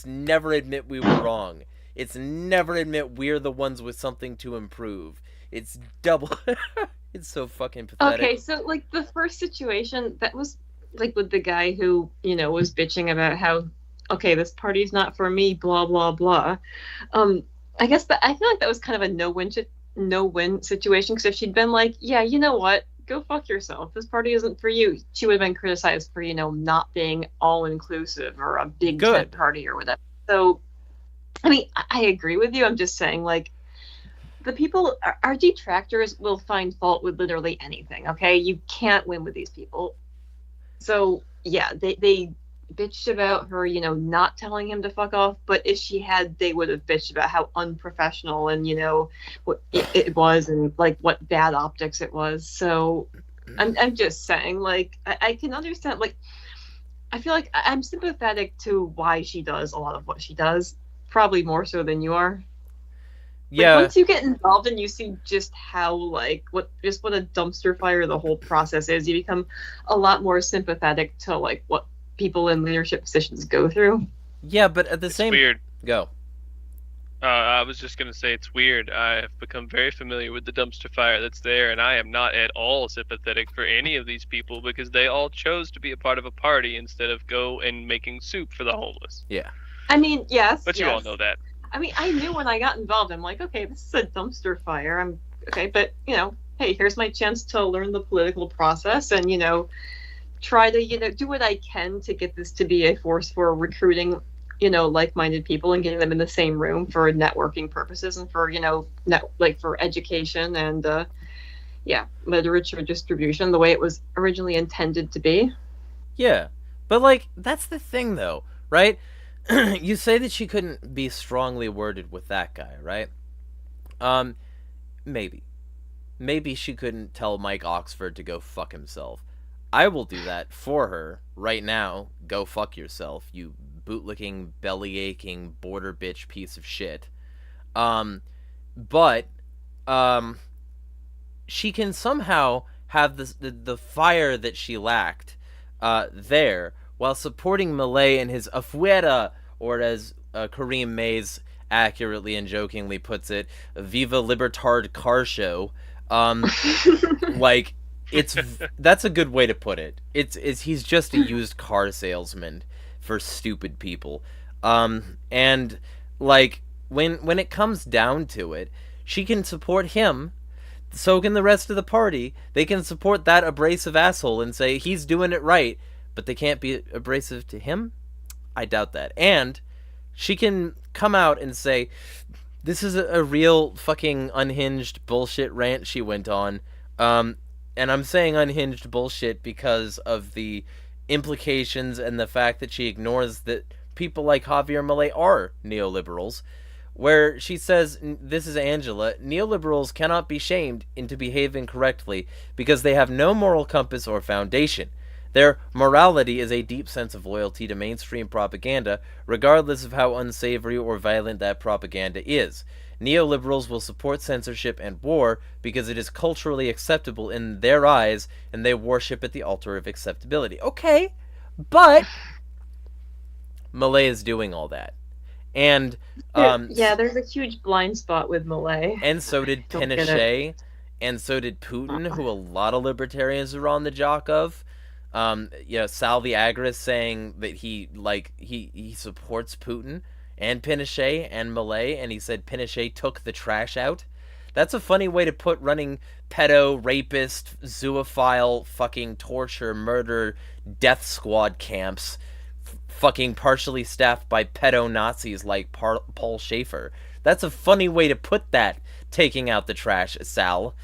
never admit we were wrong. It's never admit we're the ones with something to improve. It's double. It's so fucking pathetic. Okay, so like the first situation that was like with the guy who was bitching about how, okay, this party's not for me, blah blah blah. I guess I feel like that was kind of a no-win situation, because if she'd been like, yeah, you know what, go fuck yourself, this party isn't for you, she would have been criticized for not being all inclusive or a big tent party or whatever. So I mean, I agree with you. I'm just saying, like, the people, our detractors will find fault with literally anything, okay? You can't win with these people. So yeah, they bitched about her, not telling him to fuck off, but if she had, they would have bitched about how unprofessional and, what it was, and like what bad optics it was. So I'm just saying, like, I can understand, like, I feel like I'm sympathetic to why she does a lot of what she does, probably more so than you are. Yeah. Once you get involved and you see just how, like, what a dumpster fire the whole process is, you become a lot more sympathetic to, like, what people in leadership positions go through. Yeah, but at the same... weird. Go. I was just going to say it's weird. I have become very familiar with the dumpster fire that's there, and I am not at all sympathetic for any of these people because they all chose to be a part of a party instead of go and making soup for the homeless. Yeah. I mean, yes. But you all know that. I mean, I knew when I got involved, I'm like, okay, this is a dumpster fire. I'm okay, but hey, here's my chance to learn the political process and try to do what I can to get this to be a force for recruiting like-minded people and getting them in the same room for networking purposes and for for education and literature distribution the way it was originally intended to be. Yeah, but like that's the thing though, right? You say that she couldn't be strongly worded with that guy, right? Maybe she couldn't tell Mike Oxford to go fuck himself. I will do that for her right now. Go fuck yourself, you bootlicking, belly-aching, border bitch piece of shit. But she can somehow have the fire that she lacked there, while supporting Malay and his afuera, or as Kareem Mays accurately and jokingly puts it, Viva Libertard car show. Like, that's a good way to put it. It's he's just a used car salesman for stupid people. And like when it comes down to it, she can support him, so can the rest of the party. They can support that abrasive asshole and say he's doing it right, but they can't be abrasive to him? I doubt that. And she can come out and say, this is a real fucking unhinged bullshit rant she went on. And I'm saying unhinged bullshit because of the implications and the fact that she ignores that people like Javier Milei are neoliberals, where she says, this is Angela, neoliberals cannot be shamed into behaving correctly because they have no moral compass or foundation. Their morality is a deep sense of loyalty to mainstream propaganda, regardless of how unsavory or violent that propaganda is. Neoliberals will support censorship and war because it is culturally acceptable in their eyes, and they worship at the altar of acceptability. Okay, but Malay is doing all that. And there's a huge blind spot with Malay. And so did Pinochet, and so did Putin, who a lot of libertarians are on the jock of. Salvi Agris saying that he supports Putin and Pinochet and Malay, and he said Pinochet took the trash out. That's a funny way to put running pedo, rapist, zoophile, fucking torture, murder, death squad camps, fucking partially staffed by pedo Nazis like Paul Schaefer. That's a funny way to put that, taking out the trash, Sal.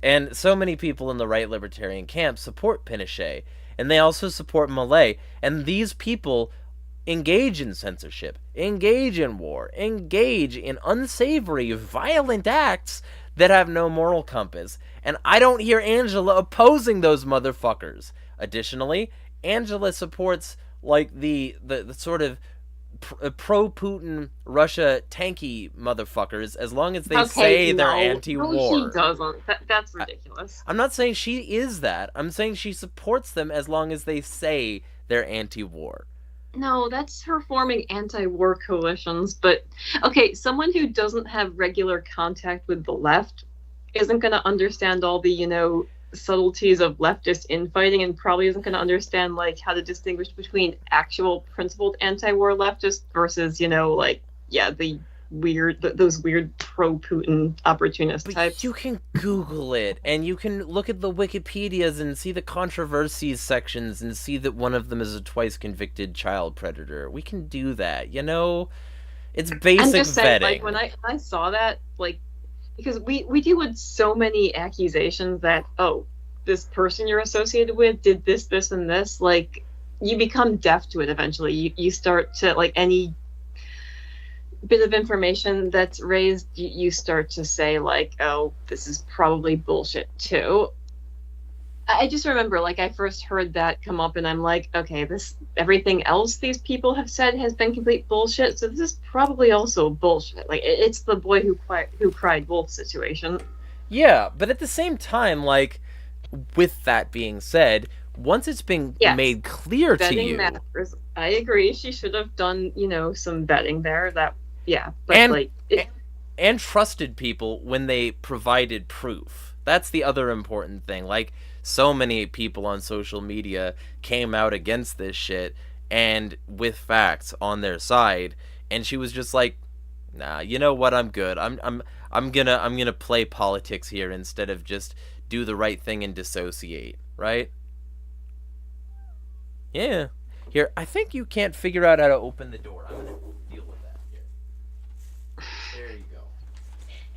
And so many people in the right libertarian camp support Pinochet, and they also support Milei, and these people engage in censorship, engage in war, engage in unsavory, violent acts that have no moral compass. And I don't hear Angela opposing those motherfuckers. Additionally, Angela supports like the sort of pro-Putin Russia tanky motherfuckers as long as they say they're anti-war. No, she doesn't. That's ridiculous. I'm not saying she is that. I'm saying she supports them as long as they say they're anti-war. No, that's her forming anti-war coalitions. But, okay, someone who doesn't have regular contact with the left isn't going to understand all the, subtleties of leftist infighting, and probably isn't going to understand, like, how to distinguish between actual principled anti-war leftists versus, those weird pro-Putin opportunist types. You can Google it, and you can look at the Wikipedias and see the controversies sections and see that one of them is a twice convicted child predator. We can do that, It's basic I'm just saying, vetting. like, when I saw that, like, because we deal with so many accusations that, oh, this person you're associated with did this, this, and this, like, you become deaf to it eventually. You start to, like, any bit of information that's raised, you start to say, like, oh, this is probably bullshit too. I just remember, like, I first heard that come up, and I'm like, okay, everything else these people have said has been complete bullshit, so this is probably also bullshit. Like, it's the boy who cried wolf situation. Yeah, but at the same time, like, with that being said, once it's been made clear to you... Vetting matters. I agree, she should have done, some vetting there, but and trusted people when they provided proof. That's the other important thing. Like, so many people on social media came out against this shit and with facts on their side, and she was just like, nah, you know what, I'm good. I'm gonna play politics here instead of just do the right thing and dissociate, right? Yeah. Here, I think you can't figure out how to open the door. I'm gonna deal with that here. There you go.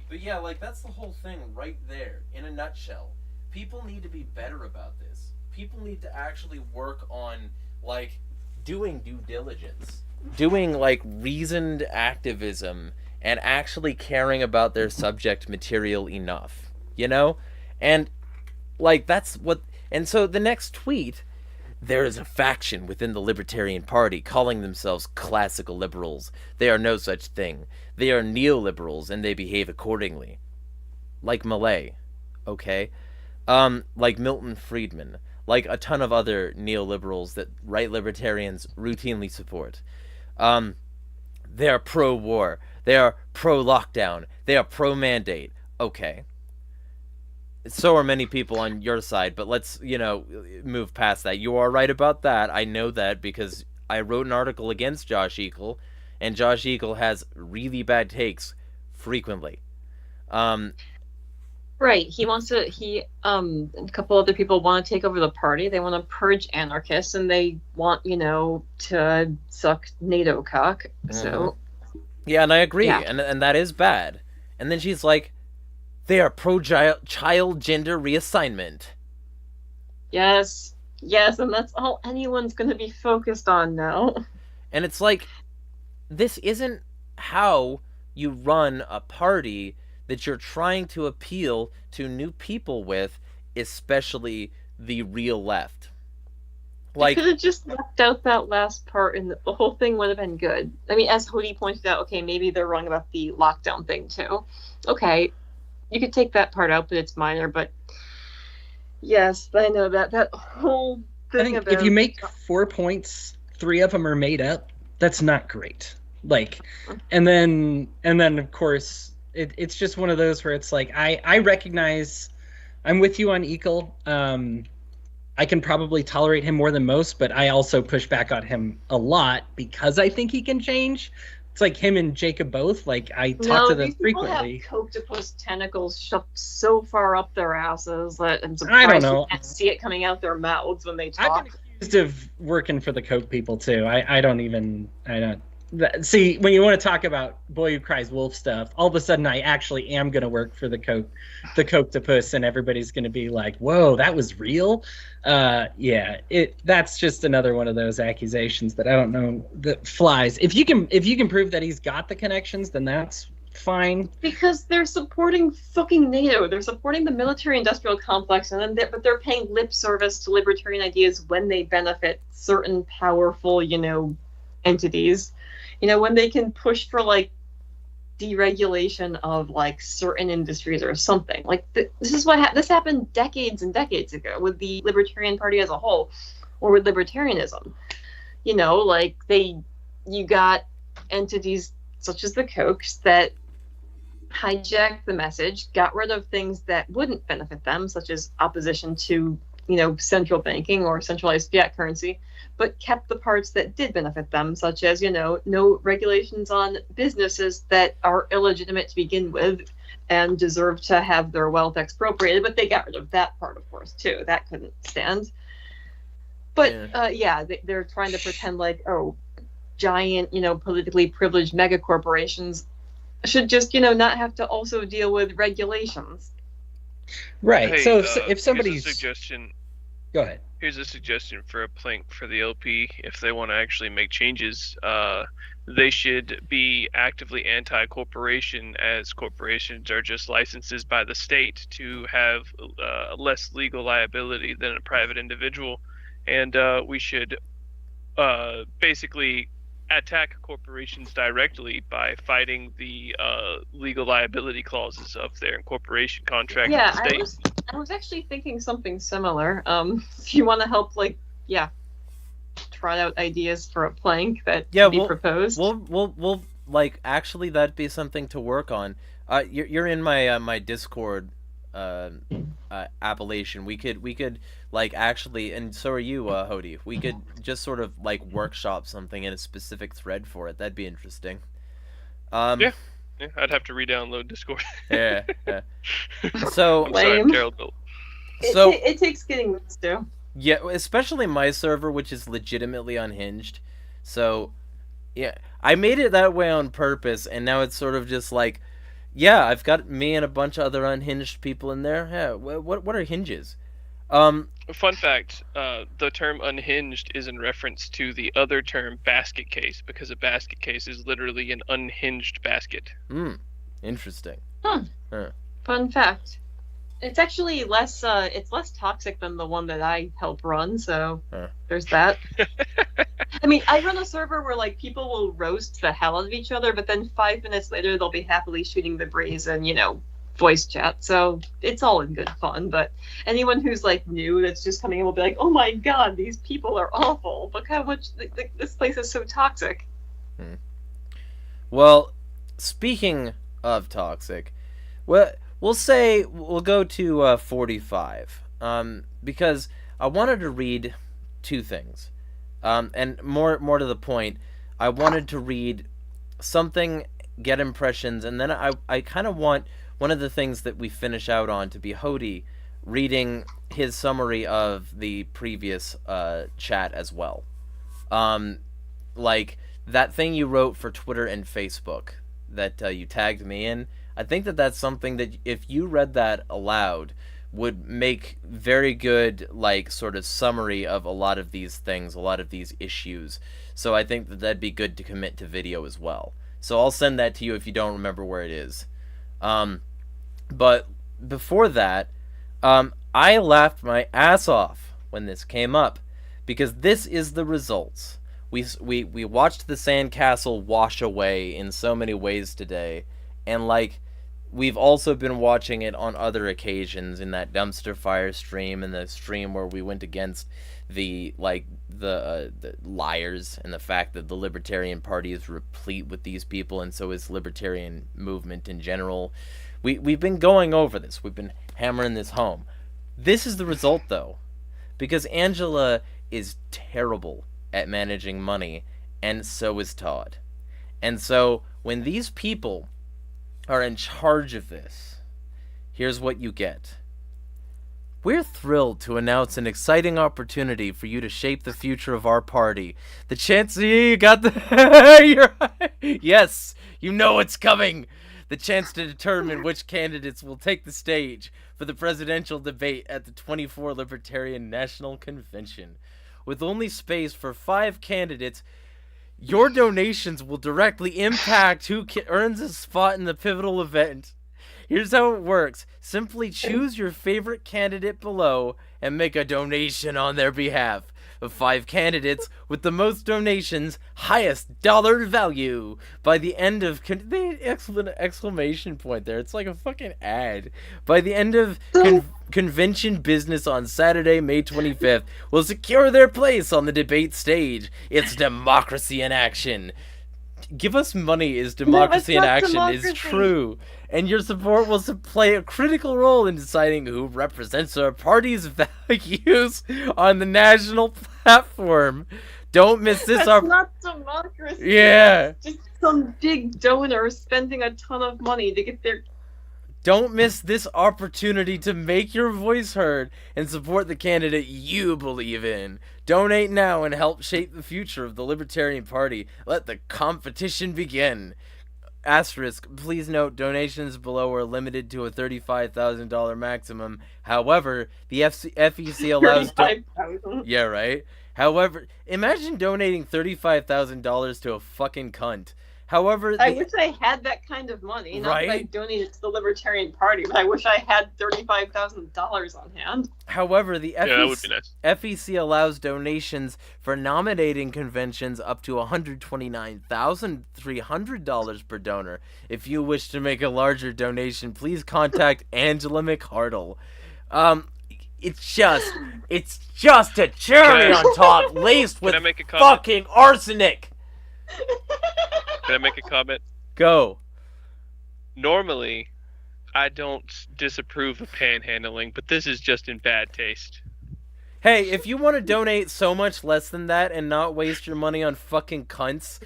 But yeah, like, that's the whole thing right there, in a nutshell. People need to be better about this. People need to actually work on, like, doing due diligence. Doing, like, reasoned activism and actually caring about their subject material enough. And, like, that's what... And so the next tweet... There is a faction within the Libertarian Party calling themselves classical liberals. They are no such thing. They are neoliberals, and they behave accordingly. Like Milei, okay? Like Milton Friedman. Like a ton of other neoliberals that right libertarians routinely support. They are pro-war. They are pro-lockdown. They are pro-mandate. Okay. So are many people on your side, but let's, move past that. You are right about that. I know that because I wrote an article against Josh Eagle, and Josh Eagle has really bad takes frequently. Right. A couple other people want to take over the party. They want to purge anarchists, and they want, to suck NATO cock. So. Yeah, and I agree, and that is bad. And then she's like, they are pro-child gender reassignment. Yes, and that's all anyone's going to be focused on now. And it's like, this isn't how you run a party that you're trying to appeal to new people with, especially the real left. Like, you could have just left out that last part, and the whole thing would have been good. I mean, as Hody pointed out, okay, maybe they're wrong about the lockdown thing too. Okay. You could take that part out, but it's minor. But yes, I know that whole thing. I think about... if you make 4 points, 3 of them are made up. That's not great. Like, and then of course it's just one of those where it's like I recognize I'm with you on Eagle. I can probably tolerate him more than most, but I also push back on him a lot because I think he can change. It's like him and Jacob both. Like, I talk No, to them these people frequently. have coctopus tentacles shoved so far up their asses that I'm I don't surprised know. you can't see it coming out their mouths when they I've talk. been accused of working for the Coke people too. I don't. See, when you want to talk about Boy Who Cries Wolf stuff, all of a sudden I actually am going to work for the Coctopus, and everybody's going to be like, "Whoa, that was real." Yeah, that's just another one of those accusations that I don't know that flies. If you can prove that he's got the connections, then that's fine. Because they're supporting fucking NATO. They're supporting the military-industrial complex, but they're paying lip service to libertarian ideas when they benefit certain powerful, entities. When they can push for like deregulation of like certain industries or something. Like this is this happened decades and decades ago with the Libertarian Party as a whole, or with libertarianism. You got entities such as the Kochs that hijacked the message, got rid of things that wouldn't benefit them, such as opposition to central banking or centralized fiat currency, but kept the parts that did benefit them, such as, no regulations on businesses that are illegitimate to begin with and deserve to have their wealth expropriated, but they got rid of that part, of course, too. That couldn't stand. But, they're trying to pretend like, giant, politically privileged megacorporations should just, not have to also deal with regulations. Right. Hey, so if somebody's... Here's a suggestion. Go ahead. Here's a suggestion for a plank for the LP. If they want to actually make changes, they should be actively anti-corporation, as corporations are just licenses by the state to have less legal liability than a private individual. And we should basically attack corporations directly by fighting the legal liability clauses of their incorporation contract with the state. I was actually thinking something similar. If you want to help, trot out ideas for a plank that can be proposed. We'll actually that'd be something to work on. You're in my my Discord appellation. We could actually, and so are you, Hody. We could just sort of workshop something in a specific thread for it. That'd be interesting. Yeah, I'd have to re-download Discord. Yeah. So I'm sorry, I'm terrible. It takes getting used to. Yeah, especially my server, which is legitimately unhinged. So, yeah, I made it that way on purpose, and now it's sort of just I've got me and a bunch of other unhinged people in there. Yeah, what are hinges? Fun fact, the term unhinged is in reference to the other term basket case, because a basket case is literally an unhinged basket. Interesting. Huh. Fun fact. It's actually less toxic than the one that I help run, so there's that. I mean, I run a server where people will roast the hell out of each other, but then 5 minutes later they'll be happily shooting the breeze and voice chat. So it's all in good fun. But anyone who's new that's just coming in will be like, "Oh my god, these people are awful! Look how much this place is so toxic." Well, speaking of toxic, we'll say we'll go to 45, because I wanted to read two things, and more to the point, I wanted to read something, get impressions, and then I kind of want one of the things that we finish out on to be Hody reading his summary of the previous chat as well. That thing you wrote for Twitter and Facebook that you tagged me in, I think that's something that if you read that aloud would make very good sort of summary of a lot of these things, a lot of these issues. So I think that'd be good to commit to video as well. So I'll send that to you if you don't remember where it is. But before that, I laughed my ass off when this came up, because this is the results. We watched the Sandcastle wash away in so many ways today, and we've also been watching it on other occasions, in that dumpster fire stream and the stream where we went against the liars and the fact that the Libertarian Party is replete with these people, and so is libertarian movement in general. We've been going over this. We've been hammering this home. This is the result, though, because Angela is terrible at managing money, and so is Todd. And so when these people are in charge of this, here's what you get. We're thrilled to announce an exciting opportunity for you to shape the future of our party. The chance you got the yes, you know it's coming. The chance to determine which candidates will take the stage for the presidential debate at the 24 Libertarian National Convention. With only space for 5 candidates, your donations will directly impact who earns a spot in the pivotal event. Here's how it works. Simply choose your favorite candidate below and make a donation on their behalf. Of 5 candidates with the most donations, highest dollar value. By the end of the exclamation point there. It's like a fucking ad. By the end of convention business on Saturday, May 25th, will secure their place on the debate stage. It's democracy in action. Give us money is democracy in action democracy. Is true. And your support will play a critical role in deciding who represents our party's values on the national platform. Don't miss this. That's not democracy. Yeah. That's just some big donor spending a ton of money to get their... Don't miss this opportunity to make your voice heard and support the candidate you believe in. Donate now and help shape the future of the Libertarian Party. Let the competition begin. Asterisk, please note donations below are limited to a $35,000 maximum. However, the FEC allows... Yeah, right? However, imagine donating $35,000 to a fucking cunt. However, I wish I had that kind of money. Not that I donated to the Libertarian Party, but I wish I had $35,000 on hand. However, the that would be nice. FEC allows donations for nominating conventions up to $129,300 per donor. If you wish to make a larger donation, please contact Angela McHardle. It's just a cherry on top, laced with fucking arsenic. Can I make a comment? Go. Normally, I don't disapprove of panhandling, but this is just in bad taste. Hey, if you want to donate so much less than that and not waste your money on fucking cunts,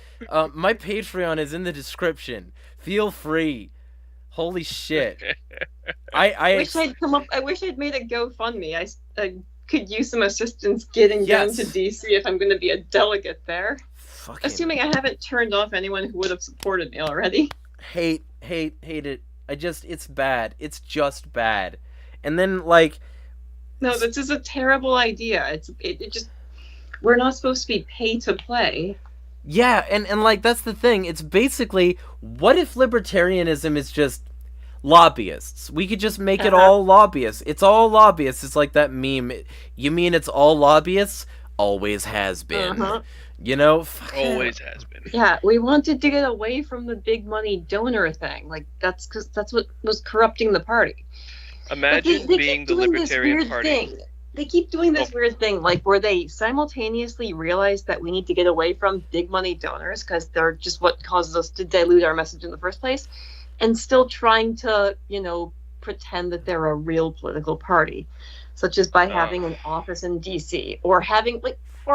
my Patreon is in the description. Feel free. Holy shit. I wish I'd made a GoFundMe. I could use some assistance getting down to DC if I'm going to be a delegate there. Assuming I haven't turned off anyone who would have supported me already. Hate it. It's bad. It's just bad. And then, like... No, this is a terrible idea. It just... We're not supposed to be pay to play. Yeah, and like, that's the thing. It's basically, what if libertarianism is just lobbyists? We could just make it all lobbyists. It's all lobbyists. It's like that meme. You mean it's all lobbyists? Always has been. You know? Always has been. Yeah, we wanted to get away from the big money donor thing. Like, that's what was corrupting the party. Imagine being the Libertarian Party. They keep doing this weird thing, like, where they simultaneously realize that we need to get away from big money donors because they're just what causes us to dilute our message in the first place, and still trying to, pretend that they're a real political party, such as by having an office in DC or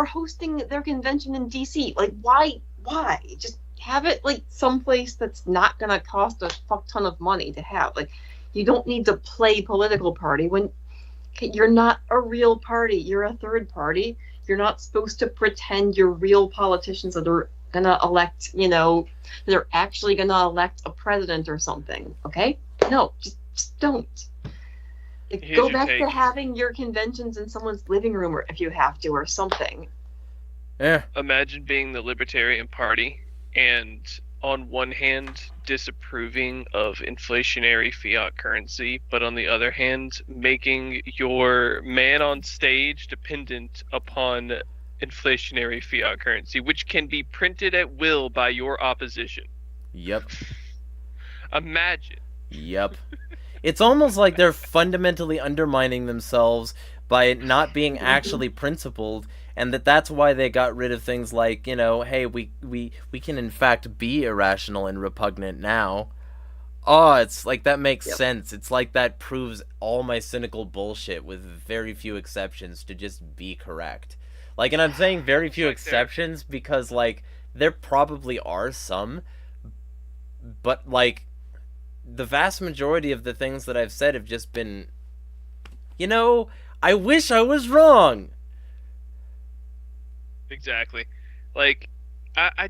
hosting their convention in DC. Like, why? Just have it someplace that's not gonna cost a fuck ton of money to have. Like, you don't need to play political party when you're not a real party. You're a third party. You're not supposed to pretend you're real politicians that are gonna elect, they're actually gonna elect a president or something. Okay? No, just don't. Go back to having your conventions in someone's living room, or if you have to, or something. Yeah. Imagine being the Libertarian Party and, on one hand, disapproving of inflationary fiat currency, but on the other hand, making your man on stage dependent upon inflationary fiat currency, which can be printed at will by your opposition. Yep. Imagine. Yep. It's almost like they're fundamentally undermining themselves by not being actually principled, and that's why they got rid of things like, hey, we can in fact be irrational and repugnant now. Oh, it's like that makes sense. It's like that proves all my cynical bullshit with very few exceptions to just be correct. Like, and I'm saying very few exceptions because, like, there probably are some, but like the vast majority of the things that I've said have just been, I wish I was wrong. Exactly. Like, I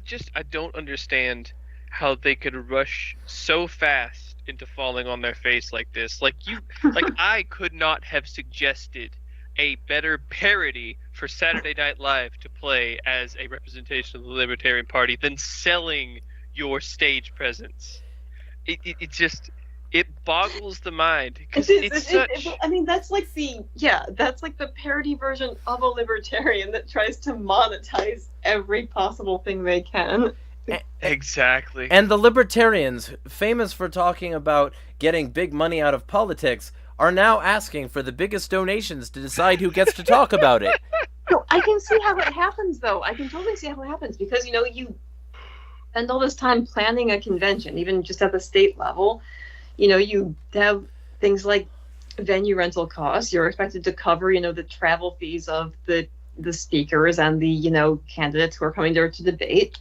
don't understand how they could rush so fast into falling on their face like this. Like I could not have suggested a better parody for Saturday Night Live to play as a representation of the Libertarian Party than selling your stage presence. It just, it boggles the mind, because I mean, that's like the parody version of a libertarian that tries to monetize every possible thing they can. Exactly. And the Libertarians, famous for talking about getting big money out of politics, are now asking for the biggest donations to decide who gets to talk about it. No, I can see how it happens, though. I can totally see how it happens, because, you spend all this time planning a convention, even just at the state level. You have things like venue rental costs. You're expected to cover, the travel fees of the speakers and the, candidates who are coming there to debate.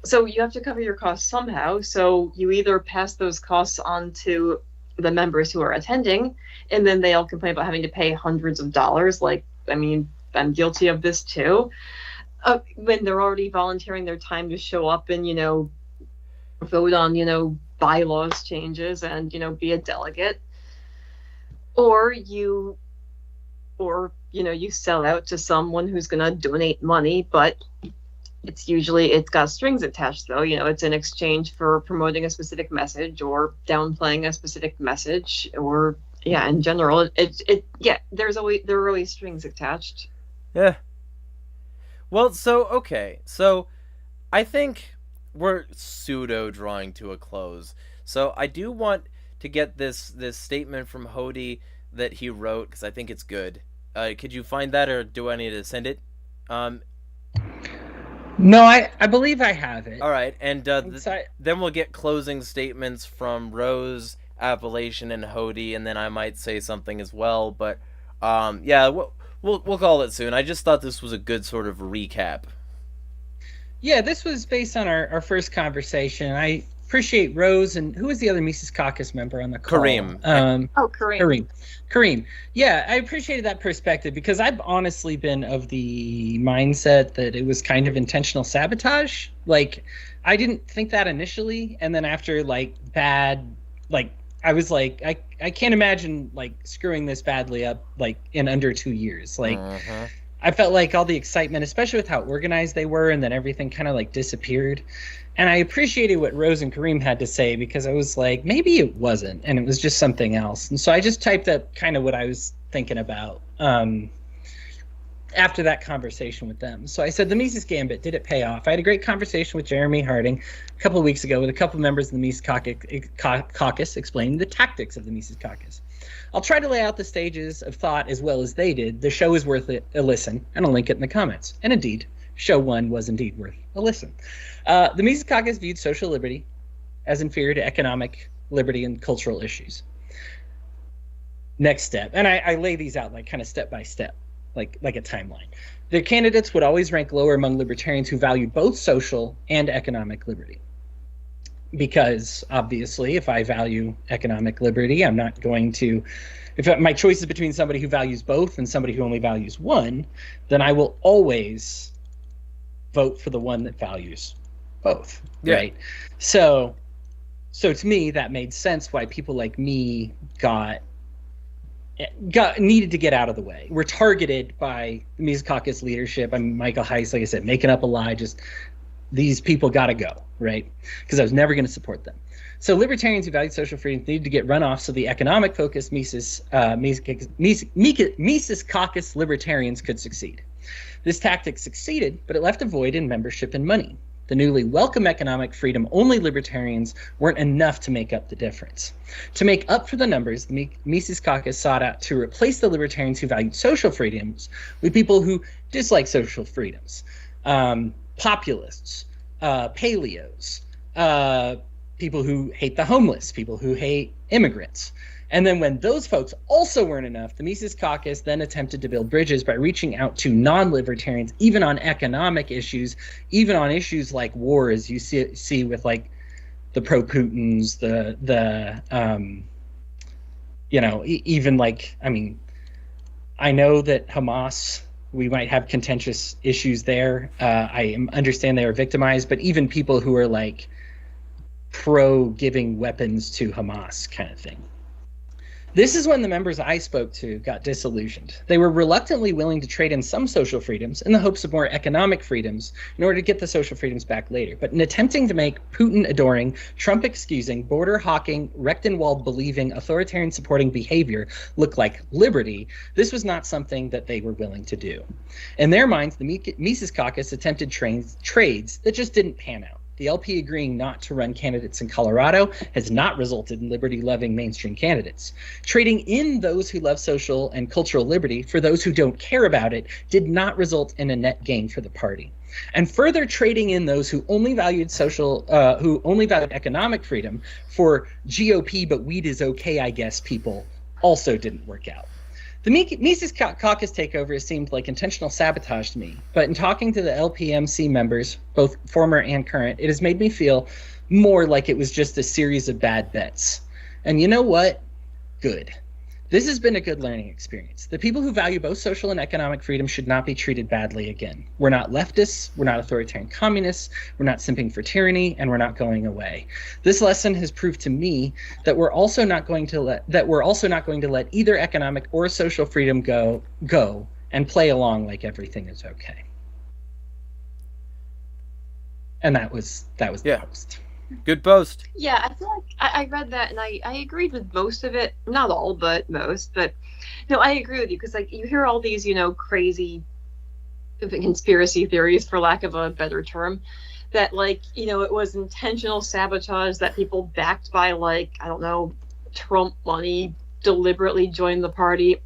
So you have to cover your costs somehow. So you either pass those costs on to the members who are attending, and then they all complain about having to pay hundreds of dollars. Like, I mean, I'm guilty of this too. When they're already volunteering their time to show up and, vote on, bylaws changes and, be a delegate. Or you sell out to someone who's going to donate money, but it's got strings attached, though. It's in exchange for promoting a specific message or downplaying a specific message, or in general, there are always strings attached. Yeah. Well, so I think we're pseudo drawing to a close. So I do want to get this statement from Hody that he wrote, because I think it's good. Could you find that, or do I need to send it? No, I believe I have it. All right, and then we'll get closing statements from Rose, Appalachian, and Hody, and then I might say something as well. But we'll call it soon. I just thought this was a good sort of recap. Yeah, this was based on our first conversation. I appreciate Rose, and who was the other Mises Caucus member on the call? Kareem. Kareem. Yeah, I appreciated that perspective, because I've honestly been of the mindset that it was kind of intentional sabotage. Like, I didn't think that initially, and then after I was like, I can't imagine screwing this badly up in under 2 years. I felt like all the excitement, especially with how organized they were, and then everything kind of disappeared. And I appreciated what Rose and Kareem had to say, because I was like, maybe it wasn't, and it was just something else. And so I just typed up kind of what I was thinking about after that conversation with them. So I said, the Mises Gambit, did it pay off? I had a great conversation with Jeremy Harding a couple of weeks ago with a couple of members of the Mises Caucus explaining the tactics of the Mises Caucus. I'll try to lay out the stages of thought as well as they did. The show is worth a listen, and I'll link it in the comments. And indeed, show 1 was indeed worth a listen. The Mises Caucus viewed social liberty as inferior to economic liberty and cultural issues. Next step, and I lay these out kind of step by step, like a timeline. Their candidates would always rank lower among libertarians who valued both social and economic liberty. Because obviously, if I value economic liberty, I'm not going to, if my choice is between somebody who values both and somebody who only values one, then I will always vote for the one that values both, right? So to me, that made sense why people like me needed to get out of the way. We're targeted by the Mises Caucus leadership. I'm Michael Heiss, like I said, making up a lie, just these people got to go, right? Because I was never going to support them. So libertarians who valued social freedom needed to get run off so the economic-focused Mises Caucus libertarians could succeed. This tactic succeeded, but it left a void in membership and money. The newly welcome economic freedom-only libertarians weren't enough to make up the difference. To make up for the numbers, the Mises Caucus sought out to replace the libertarians who valued social freedoms with people who dislike social freedoms. Populists, paleos, people who hate the homeless, people who hate immigrants. And then when those folks also weren't enough, the Mises Caucus then attempted to build bridges by reaching out to non-libertarians, even on economic issues, even on issues like war, as you see with like the pro-Putins, even like, I mean, I know that Hamas, we might have contentious issues there. I understand they were victimized, but even people who are like pro giving weapons to Hamas kind of thing. This is when the members I spoke to got disillusioned. They were reluctantly willing to trade in some social freedoms in the hopes of more economic freedoms in order to get the social freedoms back later. But in attempting to make Putin-adoring, Trump-excusing, border-hawking, Rechtenwald-believing, authoritarian-supporting behavior look like liberty, this was not something that they were willing to do. In their minds, the Mises Caucus attempted trades that just didn't pan out. The LP agreeing not to run candidates in Colorado has not resulted in liberty-loving mainstream candidates. Trading in those who love social and cultural liberty for those who don't care about it did not result in a net gain for the party. And further trading in those who only valued economic freedom for GOP but weed is okay, I guess, people also didn't work out. The Mises Caucus takeover seemed like intentional sabotage to me, but in talking to the LPMC members, both former and current, it has made me feel more like it was just a series of bad bets. And you know what? Good. This has been a good learning experience. The people who value both social and economic freedom should not be treated badly again. We're not leftists, we're not authoritarian communists, we're not simping for tyranny, and we're not going away. This lesson has proved to me that we're also not going to let either economic or social freedom go and play along like everything is okay. And that was the post. Good post. Yeah, I feel like I read that and I agreed with most of it. Not all, but most. But no, I agree with you because like you hear all these, crazy conspiracy theories, for lack of a better term, that like, it was intentional sabotage, that people backed by like, I don't know, Trump money deliberately joined the party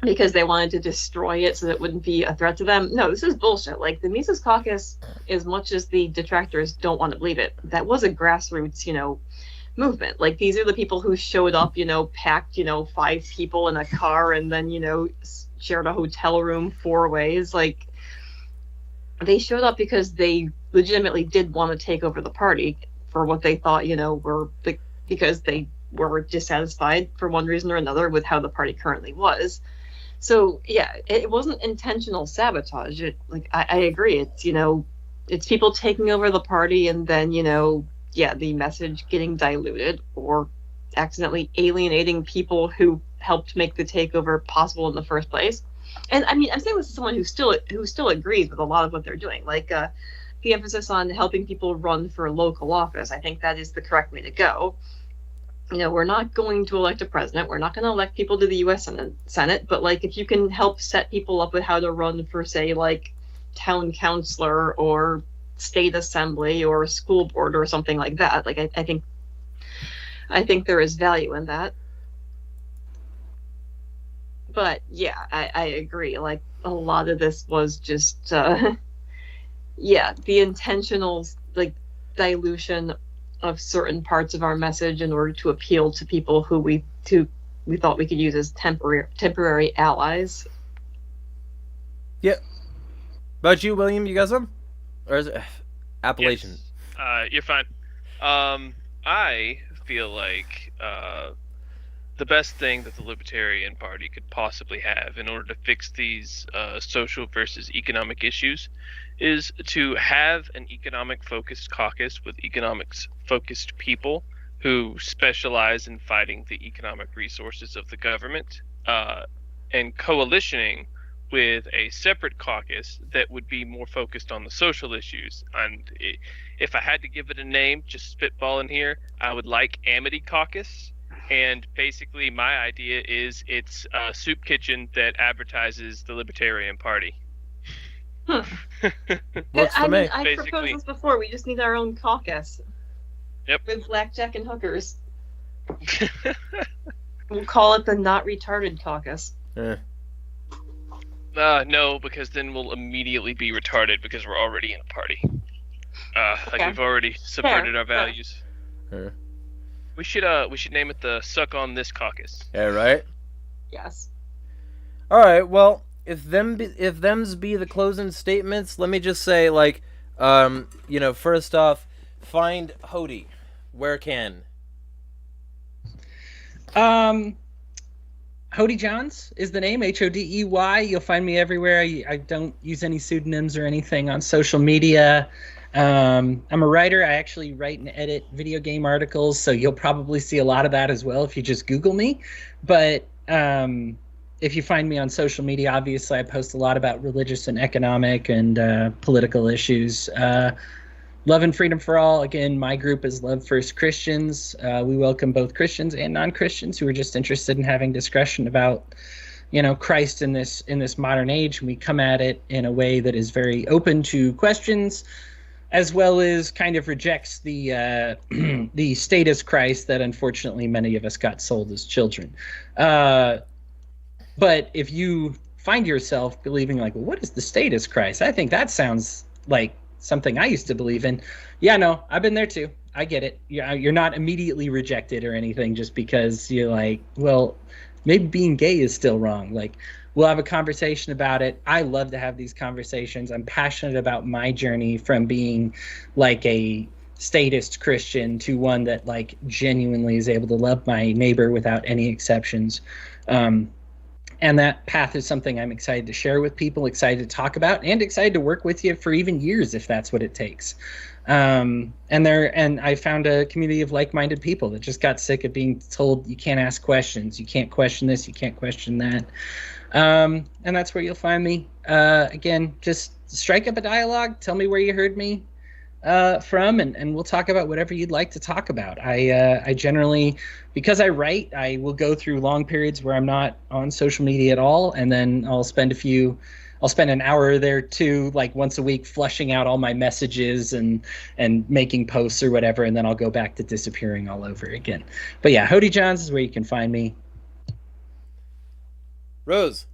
because they wanted to destroy it so that it wouldn't be a threat to them. No, this is bullshit. Like, the Mises Caucus, as much as the detractors don't want to believe it, that was a grassroots, movement. Like, these are the people who showed up, packed, 5 people in a car and then, shared a hotel room 4 ways. Like, they showed up because they legitimately did want to take over the party for what they thought, because they were dissatisfied for one reason or another with how the party currently was. So yeah, it wasn't intentional sabotage. I agree. It's people taking over the party and then, the message getting diluted or accidentally alienating people who helped make the takeover possible in the first place. And I mean, I'm saying this as someone who still agrees with a lot of what they're doing. Like the emphasis on helping people run for local office. I think that is the correct way to go. We're not going to elect a president. We're not going to elect people to the U.S. Senate. But, like, if you can help set people up with how to run for, say, like, town councilor or state assembly or school board or something like that, like, I think there is value in that. But, yeah, I agree. Like, a lot of this was just, the intentional, like, dilution of certain parts of our message in order to appeal to people who we thought we could use as temporary allies. Yeah. About you, William, you got some? Or is it Appalachian? Yes. You're fine. I feel like the best thing that the Libertarian Party could possibly have in order to fix these social versus economic issues is to have an economic-focused caucus with economics-focused people who specialize in fighting the economic resources of the government, and coalitioning with a separate caucus that would be more focused on the social issues. And if I had to give it a name, just spitballing here, I would like Amity Caucus. And basically my idea is it's a soup kitchen that advertises the Libertarian Party. Works for me. I proposed this before. We just need our own caucus. Yep. With blackjack and hookers. We'll call it the Not Retarded Caucus. No, because then we'll immediately be retarded because we're already in a party. Like we've already subverted our values. We should name it the Suck on This Caucus. Yeah, right. Yes. All right. Well, if them's be the closing statements, let me just say, like, first off, find Hody. Where can? Hody Johns is the name, Hodey. You'll find me everywhere. I don't use any pseudonyms or anything on social media. I'm a writer. I actually write and edit video game articles, so you'll probably see a lot of that as well if you just Google me. But if you find me on social media, obviously I post a lot about religious and economic and political issues. Love and Freedom for All. Again, my group is Love First Christians. We welcome both Christians and non-Christians who are just interested in having discussion about, Christ in this modern age. And we come at it in a way that is very open to questions, as well as kind of rejects the the status Christ that unfortunately many of us got sold as children. But if you find yourself believing like, well, what is the status Christ? I think that sounds like something I used to believe in. Yeah, no, I've been there too. I get it. You're not immediately rejected or anything just because you're like, well, maybe being gay is still wrong. Like, we'll have a conversation about it. I love to have these conversations. I'm passionate about my journey from being like a statist Christian to one that like genuinely is able to love my neighbor without any exceptions. And that path is something I'm excited to share with people, excited to talk about, and excited to work with you for even years if that's what it takes. And I found a community of like-minded people that just got sick of being told you can't ask questions, you can't question this, you can't question that. And that's where you'll find me. Again, just strike up a dialogue, tell me where you heard me from, and we'll talk about whatever you'd like to talk about. I generally, because I write, I will go through long periods where I'm not on social media at all, and then I'll spend an hour there too, like once a week, flushing out all my messages and making posts or whatever, and then I'll go back to disappearing all over again. But yeah, Hody Johns is where you can find me. Rose.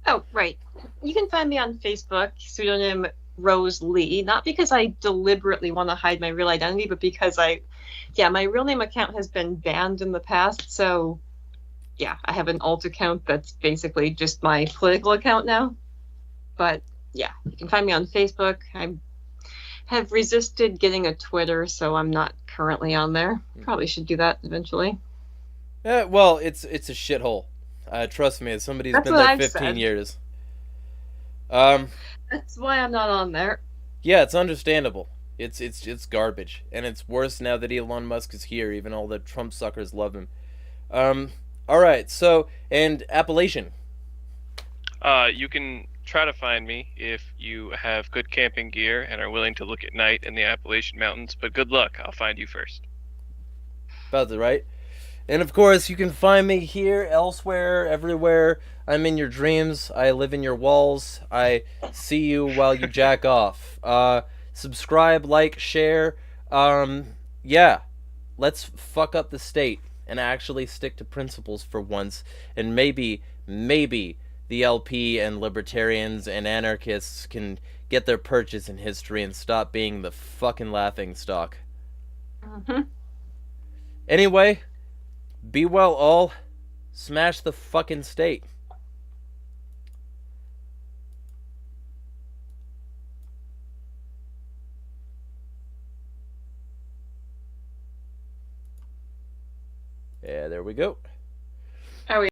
Oh, right. You can find me on Facebook, pseudonym Rose Lee, not because I deliberately want to hide my real identity, but because my real name account has been banned in the past. So yeah, I have an alt account that's basically just my political account now. But yeah, you can find me on Facebook. I have resisted getting a Twitter, so I'm not currently on there. Probably should do that eventually. Well, it's a shithole. Trust me, as somebody who's been there 15 years. That's why I'm not on there. Yeah, it's understandable. It's garbage, and it's worse now that Elon Musk is here. Even all the Trump suckers love him. All right. So, and Appalachian. You can try to find me if you have good camping gear and are willing to look at night in the Appalachian Mountains. But good luck. I'll find you first. About that, right? And of course, you can find me here, elsewhere, everywhere. I'm in your dreams. I live in your walls. I see you while you jack off. Subscribe, like, share. Yeah. Let's fuck up the state and actually stick to principles for once. And maybe the LP and libertarians and anarchists can get their purchase in history and stop being the fucking laughing stock. Mm-hmm. Anyway, be well all. Smash the fucking state. Yeah, there we go.